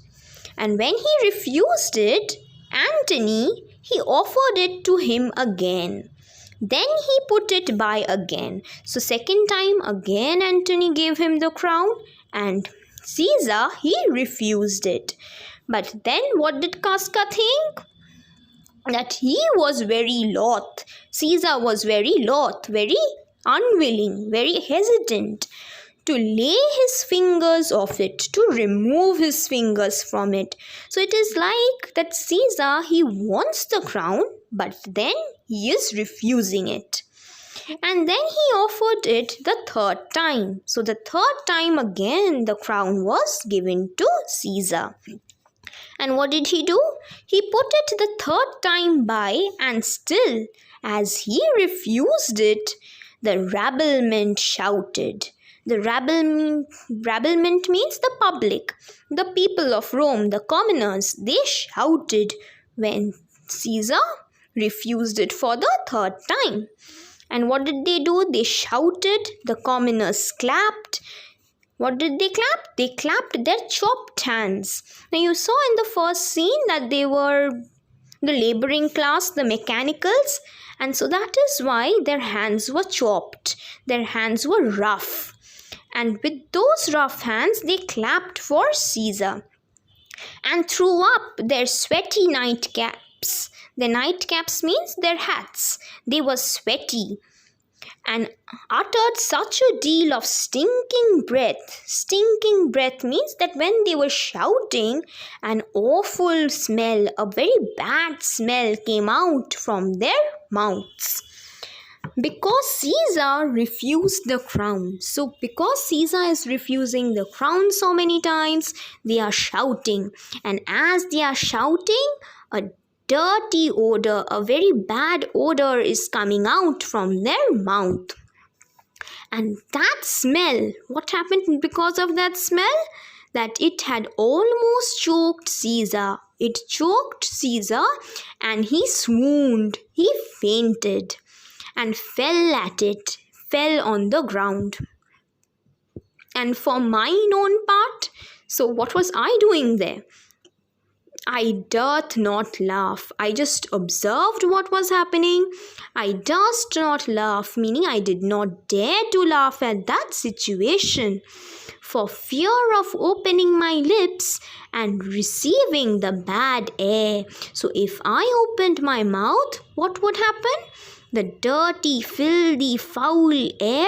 And when he refused it, Antony, he offered it to him again. Then he put it by again. So second time again Antony gave him the crown, and Caesar, he refused it. But then what did Casca think? That he was very loth. Caesar was very loth, very unwilling, very hesitant to lay his fingers off it, to remove his fingers from it. So it is like that Caesar, he wants the crown, but then he is refusing it. And then he offered it the third time. So the third time again the crown was given to Caesar. And what did he do? He put it the third time by, and still, as he refused it, the rabblement shouted. The rabblement means the public, the people of Rome, the commoners. They shouted when Caesar refused it for the third time. And what did they do? They shouted, the commoners clapped. What did they clap? They clapped their chopped hands. Now you saw in the first scene that they were the laboring class, the mechanicals, and so that is why their hands were chopped. Their hands were rough. And with those rough hands, they clapped for Caesar and threw up their sweaty nightcaps. The nightcaps means their hats. They were sweaty and uttered such a deal of stinking breath. Stinking breath means that when they were shouting, an awful smell, a very bad smell came out from their mouths. Because Caesar refused the crown. So because Caesar is refusing the crown so many times, they are shouting. And as they are shouting, a dirty odor, a very bad odor is coming out from their mouth. And that smell, what happened because of that smell? That it had almost choked Caesar. It choked Caesar and he swooned, he fainted and fell on the ground. And for mine own part, so what was I doing there? I durst not laugh. I just observed what was happening. I durst not laugh, meaning I did not dare to laugh at that situation for fear of opening my lips and receiving the bad air. So if I opened my mouth, what would happen? The dirty, filthy, foul air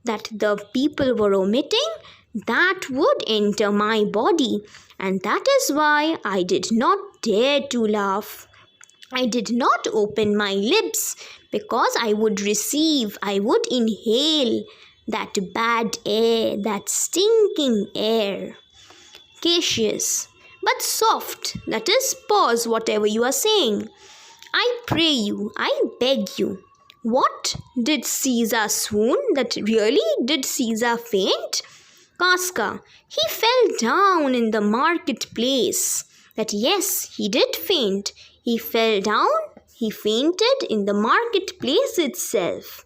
that the people were emitting, that would enter my body. And that is why I did not dare to laugh. I did not open my lips because I would inhale that bad air, that stinking air. Cassius, but soft, that is, pause whatever you are saying. I pray you, I beg you. What? Did Caesar swoon? That really? Did Caesar faint? Casca, he fell down in the marketplace. That yes, he did faint. He fell down, he fainted in the marketplace itself,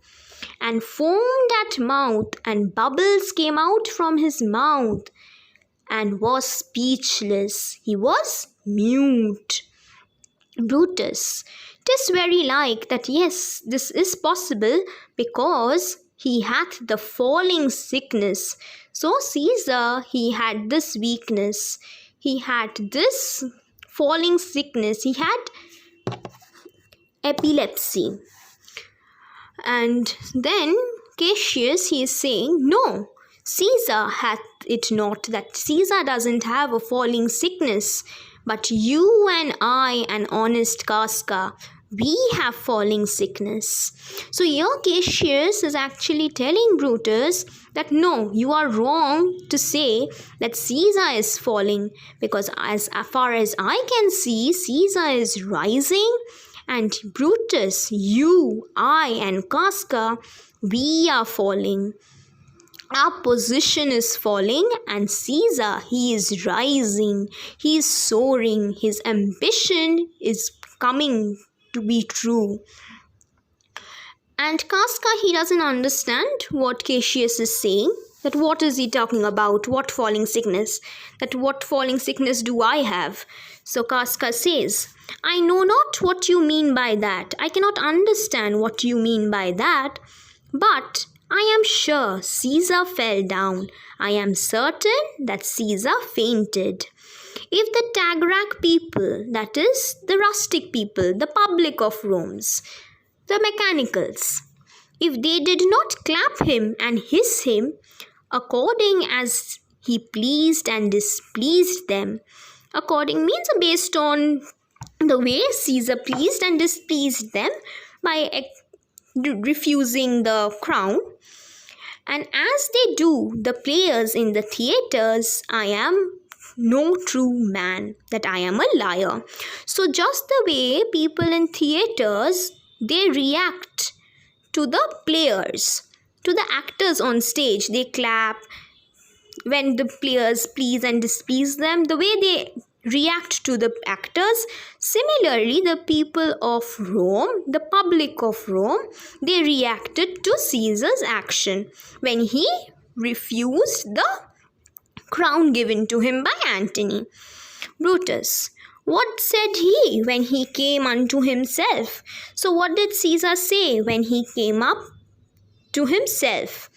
and foamed at mouth, and bubbles came out from his mouth, and was speechless. He was mute. Brutus, 'tis very like that, yes, this is possible because he hath the falling sickness. So Caesar, he had this weakness. He had this falling sickness. He had epilepsy. And then Cassius, he is saying, no, Caesar hath it not, that Caesar doesn't have a falling sickness, but you and I, an honest Casca, we have falling sickness. So here Cassius is actually telling Brutus that no, you are wrong to say that Caesar is falling, because as far as I can see, Caesar is rising, and Brutus, you, I, and Casca, we are falling. Our position is falling, and Caesar, he is rising, he is soaring, his ambition is coming to be true. And Casca, he doesn't understand what Cassius is saying, that what is he talking about, what falling sickness, that what falling sickness do I have? So Casca says, I know not what you mean by that, I cannot understand what you mean by that, but I am sure Caesar fell down. I am certain that Caesar fainted. If the Tagrac people, that is, the rustic people, the public of Rome's, the mechanicals, if they did not clap him and hiss him, according as he pleased and displeased them, according means based on the way Caesar pleased and displeased them by refusing the crown, and as they do the players in the theatres, I am no true man, that I am a liar. So just the way people in theatres, they react to the players, to the actors on stage, they clap when the players please and displease them, the way they react to the actors. Similarly, the people of Rome, the public of Rome, they reacted to Caesar's action when he refused the crown given to him by Antony. Brutus, what said he when he came unto himself? So what did Caesar say when he came up to himself?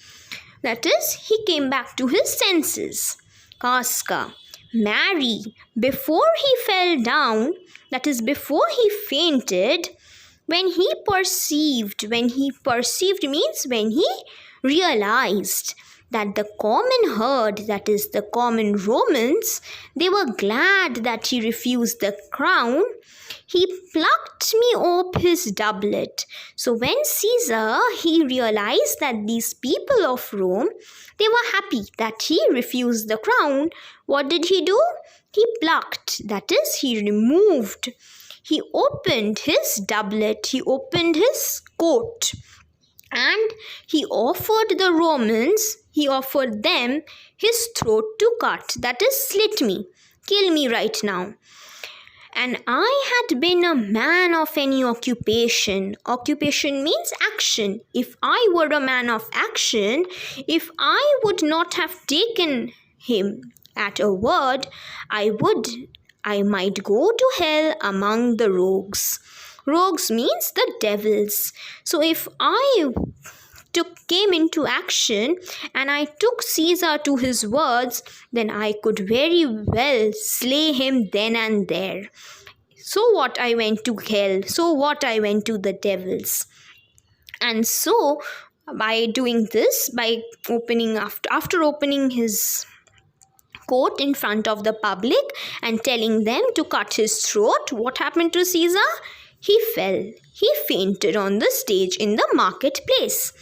That is, he came back to his senses. Casca, marry, before he fell down, that is, before he fainted, when he perceived means when he realized that the common herd, that is, the common Romans, they were glad that he refused the crown, he plucked me ope his doublet. So when Caesar, he realized that these people of Rome, they were happy that he refused the crown, what did he do? He plucked, that is, he removed, he opened his doublet, he opened his coat, and he offered the Romans, he offered them his throat to cut, that is, slit me, kill me right now. And I had been a man of any occupation. Occupation means action. If I were a man of action, if I would not have taken him at a word, I might go to hell among the rogues. Rogues means the devils. So if I came into action and I took Caesar to his words, then I could very well slay him then and there. So what, I went to hell, so what, I went to the devils. And so by doing this, by opening after opening his court in front of the public and telling them to cut his throat, what happened to Caesar? He fell. He fainted on the stage in the marketplace.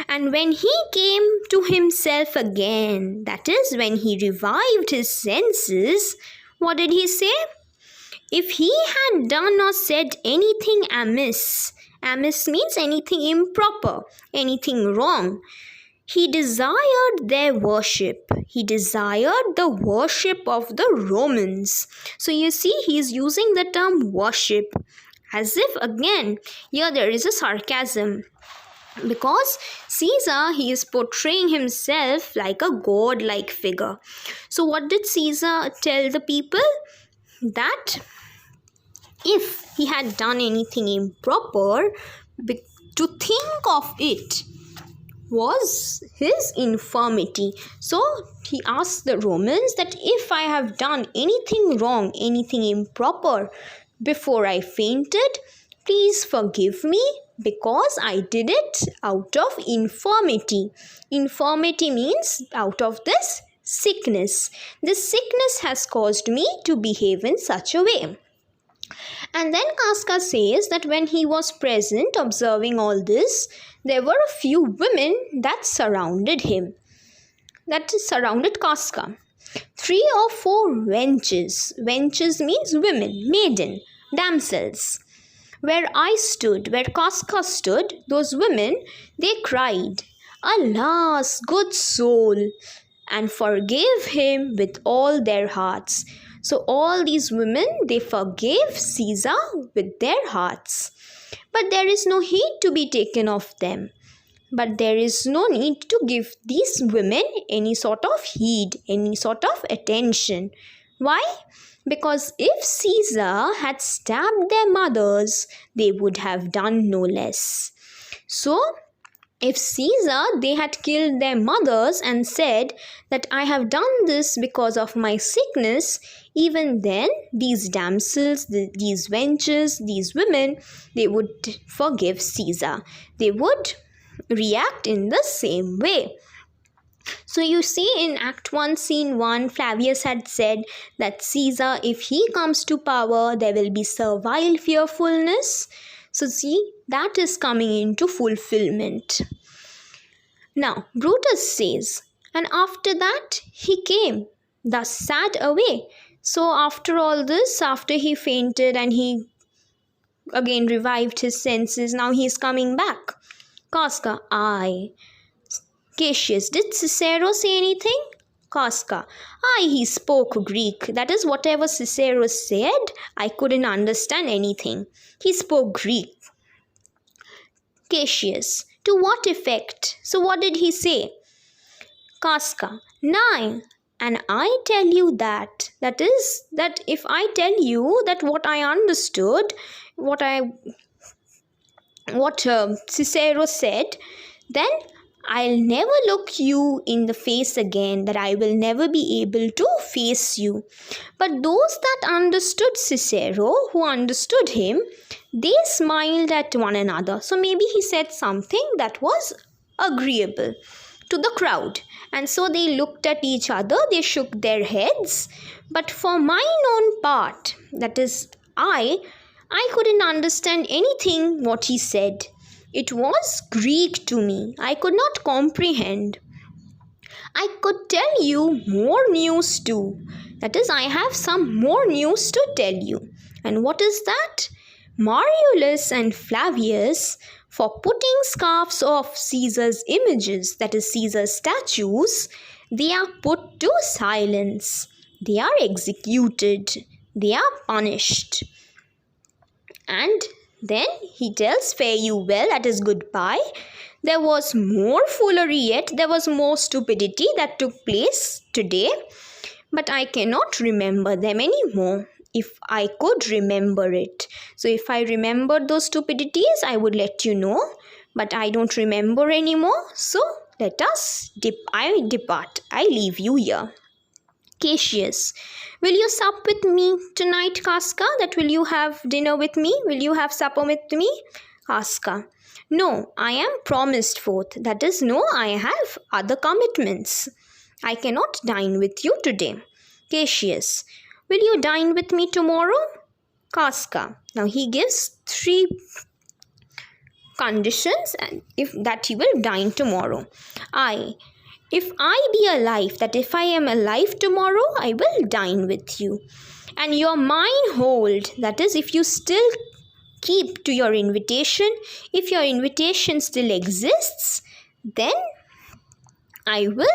And when he came to himself again, that is, when he revived his senses, what did he say? If he had done or said anything amiss, amiss means anything improper, anything wrong, he desired their worship. He desired the worship of the Romans. So you see, he is using the term worship as if, again, here there is a sarcasm. Because Caesar, he is portraying himself like a god-like figure. So what did Caesar tell the people? That if he had done anything improper, to think of it was his infirmity. So he asked the Romans that if I have done anything wrong, anything improper before I fainted, please forgive me, Because I did it out of infirmity. Infirmity means out of this sickness. This sickness has caused me to behave in such a way. And then Casca says that when he was present observing all this, there were a few women that surrounded him. That surrounded Casca. 3 or 4 wenches. Wenches means women, maiden, damsels. Where I stood, where Casca stood, those women, they cried, "Alas, good soul," and forgave him with all their hearts. So all these women, they forgave Caesar with their hearts. But there is no heed to be taken of them. But there is no need to give these women any sort of heed, any sort of attention. Why? Because if Caesar had stabbed their mothers, they would have done no less. So, if Caesar, they had killed their mothers and said that I have done this because of my sickness, even then these damsels, these wenches, these women, they would forgive Caesar. They would react in the same way. So you see in Act 1, Scene 1, Flavius had said that Caesar, if he comes to power, there will be servile fearfulness. So see, that is coming into fulfillment. Now, Brutus says, and after that he came, thus sat away. So after all this, after he fainted and he again revived his senses, now he is coming back. Casca, aye. Cassius, did Cicero say anything? Casca, aye, he spoke Greek. That is, whatever Cicero said, I couldn't understand anything. He spoke Greek. Cassius, to what effect? So what did he say? Casca, nay, and I tell you that is, that if I tell you that what I understood, what Cicero said, then I'll never look you in the face again, that I will never be able to face you. But those that understood Cicero, who understood him, they smiled at one another. So maybe he said something that was agreeable to the crowd. And so they looked at each other, they shook their heads. But for mine own part, that is, I couldn't understand anything what he said. It was Greek to me. I could not comprehend. I could tell you more news too. That is, I have some more news to tell you. And what is that? Marius and Flavius, for putting scarfs of Caesar's images, that is Caesar's statues, they are put to silence. They are executed. They are punished. And then he tells, fare you well, that is goodbye. There was more foolery yet, there was more stupidity that took place today, but I cannot remember them anymore. If I could remember it. So if I remembered those stupidities, I would let you know, but I don't remember anymore. So let us depart. I leave you here. Cassius, will you sup with me tonight, Casca? That will you have dinner with me? Will you have supper with me? Casca, no, I am promised forth. That is, no, I have other commitments. I cannot dine with you today. Cassius, will you dine with me tomorrow? Casca, now he gives 3 conditions and if that he will dine tomorrow. If I be alive, that if I am alive tomorrow, I will dine with you. And your mind hold, that is, if you still keep to your invitation, if your invitation still exists, then I will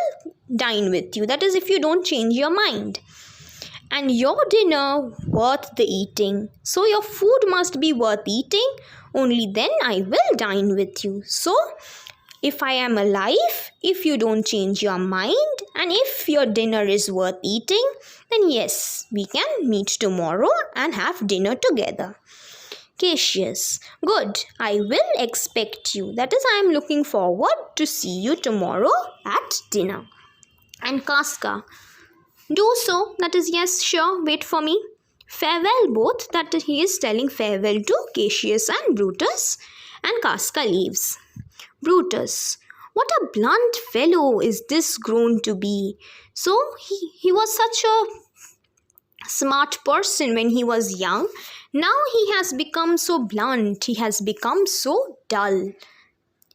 dine with you. That is, if you don't change your mind. And your dinner worth the eating. So your food must be worth eating, only then I will dine with you. So, if I am alive, if you don't change your mind, and if your dinner is worth eating, then yes, we can meet tomorrow and have dinner together. Cassius, good, I will expect you. That is, I am looking forward to see you tomorrow at dinner. And Casca, do so. That is, yes, sure, wait for me. Farewell both. That he is telling farewell to Cassius and Brutus. And Casca leaves. Brutus, what a blunt fellow is this grown to be. So he was such a smart person when he was young. Now he has become so blunt, he has become so dull.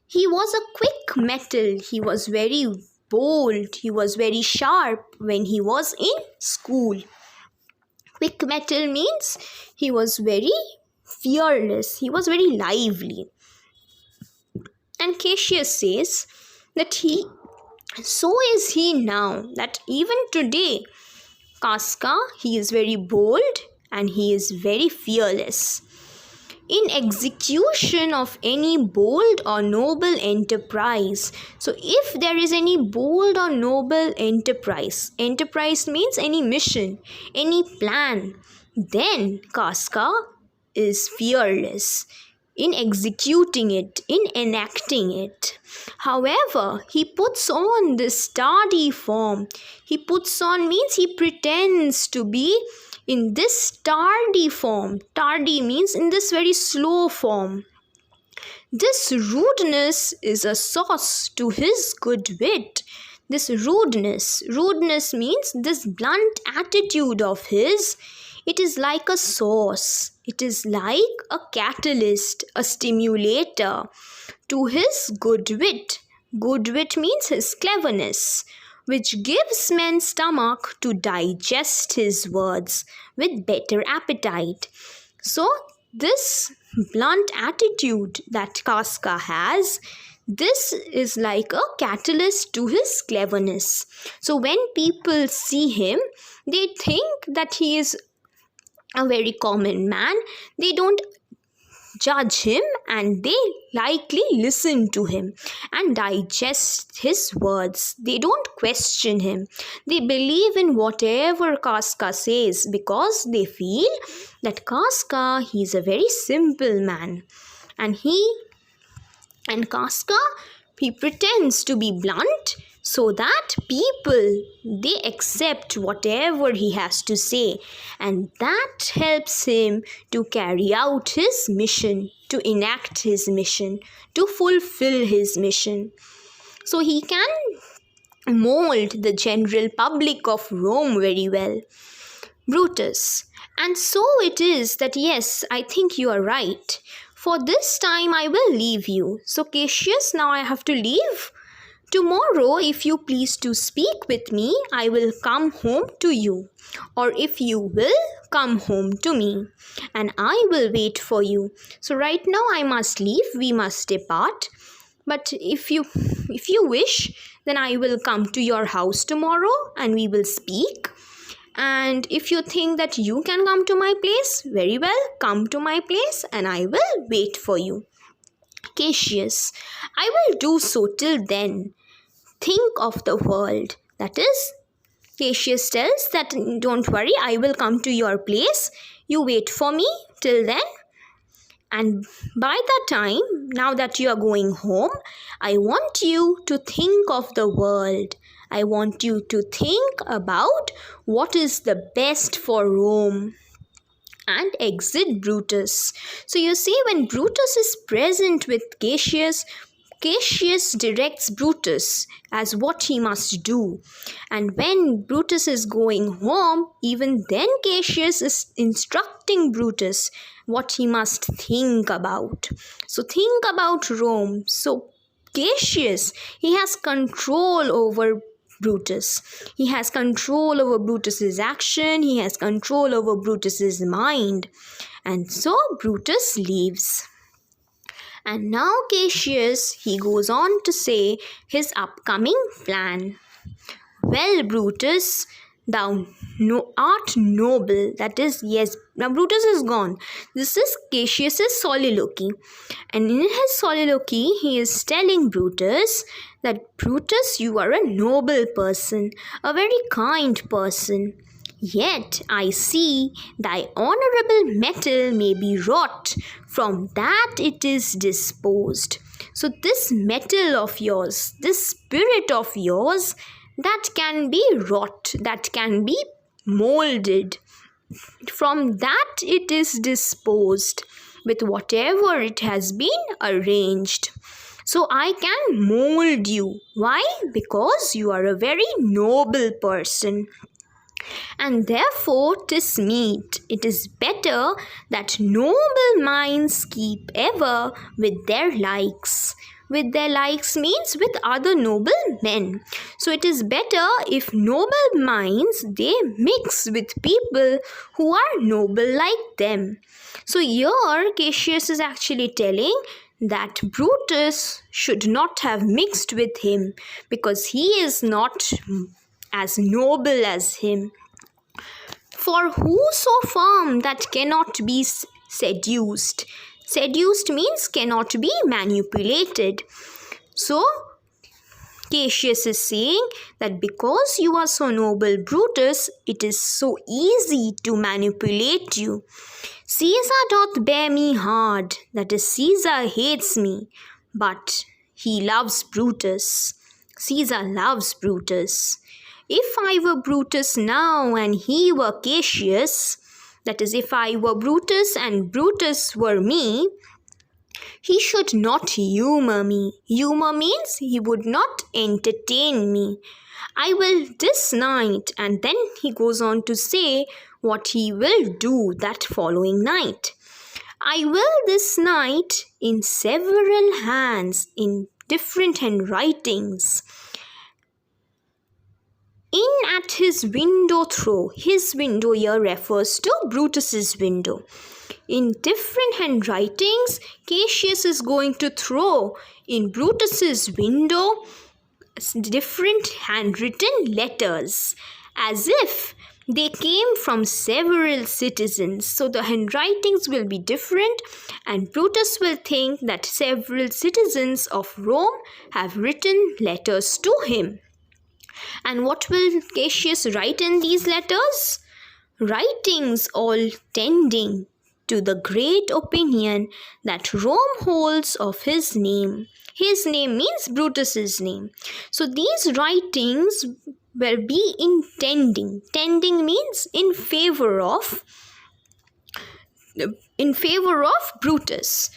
He was a quick metal, he was very bold, he was very sharp when he was in school. Quick metal means he was very fearless, he was very lively. And Cassius says that so is he now, that even today, Casca, he is very bold and he is very fearless. In execution of any bold or noble enterprise. So if there is any bold or noble enterprise means any mission, any plan, then Casca is fearless in executing it, in enacting it. However, he puts on this tardy form. He puts on means he pretends to be in this tardy form. Tardy means in this very slow form. This rudeness is a sauce to his good wit. This rudeness means this blunt attitude of his. It is like a sauce. It is like a catalyst, a stimulator to his good wit. Good wit means his cleverness, which gives men stomach to digest his words with better appetite. So this blunt attitude that Casca has, this is like a catalyst to his cleverness. So when people see him, they think that he is a very common man. They don't judge him and they likely listen to him and digest his words. They don't question him. They believe in whatever Casca says because they feel that Casca, he is a very simple man. And Casca, he pretends to be blunt so that people, they accept whatever he has to say, and that helps him to carry out his mission, to enact his mission, to fulfill his mission. So he can mold the general public of Rome very well. Brutus, and so it is that yes, I think you are right. For this time I will leave you. So Cassius, now I have to leave. Tomorrow, if you please to speak with me, I will come home to you. Or if you will, come home to me. And I will wait for you. So right now I must leave. We must depart. But if you wish, then I will come to your house tomorrow and we will speak. And if you think that you can come to my place, very well, come to my place and I will wait for you. Cassius, I will do so till then. Think of the world. That is, Cassius tells that don't worry, I will come to your place. You wait for me till then. And by that time, now that you are going home, I want you to think of the world. I want you to think about what is the best for Rome. And exit Brutus. So you see, when Brutus is present with Cassius, Cassius directs Brutus as what he must do. And when Brutus is going home, even then Cassius is instructing Brutus what he must think about. So think about Rome. So Cassius, he has control over Brutus. He has control over Brutus's action. He has control over Brutus's mind. And so Brutus leaves. And now Cassius, he goes on to say his upcoming plan. Well, Brutus, thou art noble. That is, yes, now Brutus is gone. This is Cassius's soliloquy. And in his soliloquy, he is telling Brutus that, Brutus, you are a noble person, a very kind person. Yet I see thy honorable metal may be wrought, from that it is disposed. So this metal of yours, this spirit of yours, that can be wrought, that can be molded. From that it is disposed. with whatever it has been arranged. So I can mold you. Why? Because you are a very noble person. And therefore 'tis meet, it is better that noble minds keep ever with their likes. With their likes means with other noble men. So it is better if noble minds, they mix with people who are noble like them. So here Cassius is actually telling that Brutus should not have mixed with him because he is not as noble as him. For who so firm that cannot be seduced? Seduced means cannot be manipulated. So Cassius is saying that because you are so noble, Brutus, it is so easy to manipulate you. Caesar doth bear me hard, that is, Caesar hates me, but he loves Brutus. Caesar loves Brutus. If I were Brutus now and he were Cassius, that is, if I were Brutus and Brutus were me, he should not humor me. Humor means he would not entertain me. I will this night, and then he goes on to say what he will do that following night. I will this night in several hands, in different handwritings, in at his window throw. His window here refers to Brutus's window. In different handwritings, Cassius is going to throw in Brutus's window different handwritten letters, as if they came from several citizens. So the handwritings will be different, and Brutus will think that several citizens of Rome have written letters to him. And what will Cassius write in these letters? Writings all tending to the great opinion that Rome holds of his name. His name means Brutus's name. So these writings will be intending. Tending means in favor of Brutus.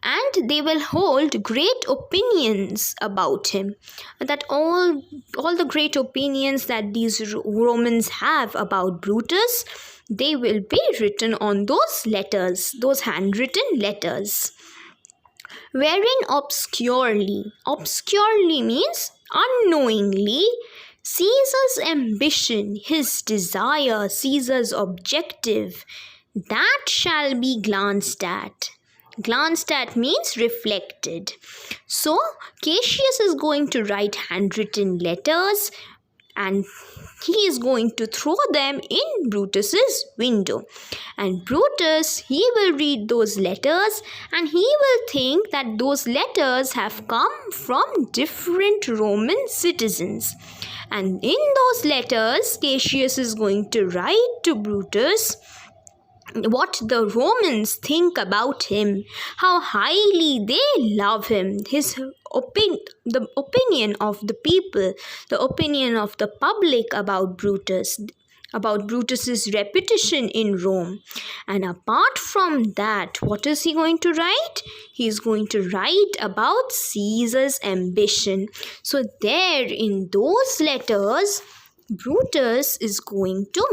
And they will hold great opinions about him. That all the great opinions that these Romans have about Brutus, they will be written on those letters, those handwritten letters. Wherein obscurely means unknowingly, Caesar's ambition, his desire, Caesar's objective, that shall be glanced at. Glanced at means reflected. So Cassius is going to write handwritten letters and he is going to throw them in Brutus's window. And Brutus, he will read those letters and he will think that those letters have come from different Roman citizens. And in those letters, Cassius is going to write to Brutus what the Romans think about him, how highly they love him, the opinion of the people, the opinion of the public about Brutus, about Brutus's reputation in Rome. And apart from that, what is he going to write? He is going to write about Caesar's ambition. So there in those letters, Brutus is going to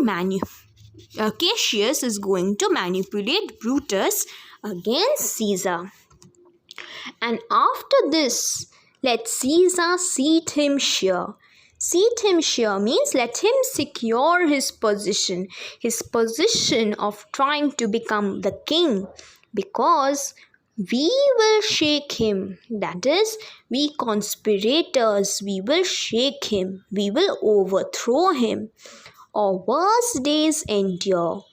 Cassius is going to manipulate Brutus against Caesar. And after this, let Caesar seat him sure. Seat him sure means let him secure his position of trying to become the king, because we will shake him. That is, we conspirators, we will shake him, we will overthrow him. Or worse days endure.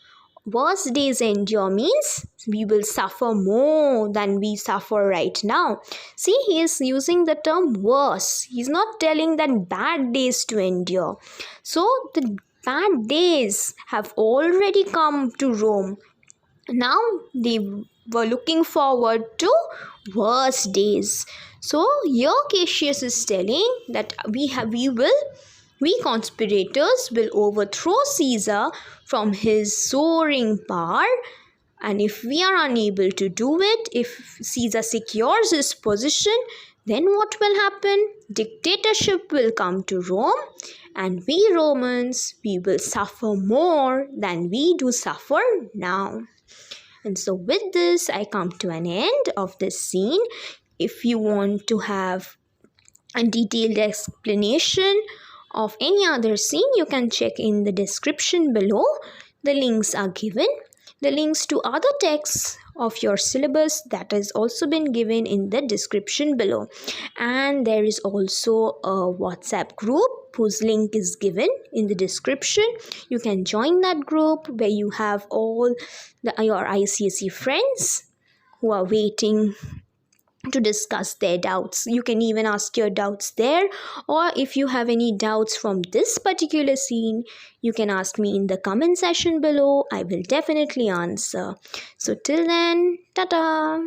Worse days endure means we will suffer more than we suffer right now. See, he is using the term worse. He is not telling that bad days to endure. So the bad days have already come to Rome. Now they were looking forward to worse days. So here Cassius is telling that we conspirators will overthrow Caesar from his soaring power, And if we are unable to do it, if Caesar secures his position, then what will happen? Dictatorship will come to Rome, and we Romans, we will suffer more than we do suffer now. And so with this, I come to an end of this scene. If you want to have a detailed explanation of any other scene, you can check in the description below. The links are given. The links to other texts of your syllabus that has also been given in the description below. And there is also a WhatsApp group whose link is given in the description. You can join that group where you have all your ICSE friends who are waiting to discuss their doubts. You can even ask your doubts there, or if you have any doubts from this particular scene, you can ask me in the comment section below. I will definitely answer. So till then, ta-ta!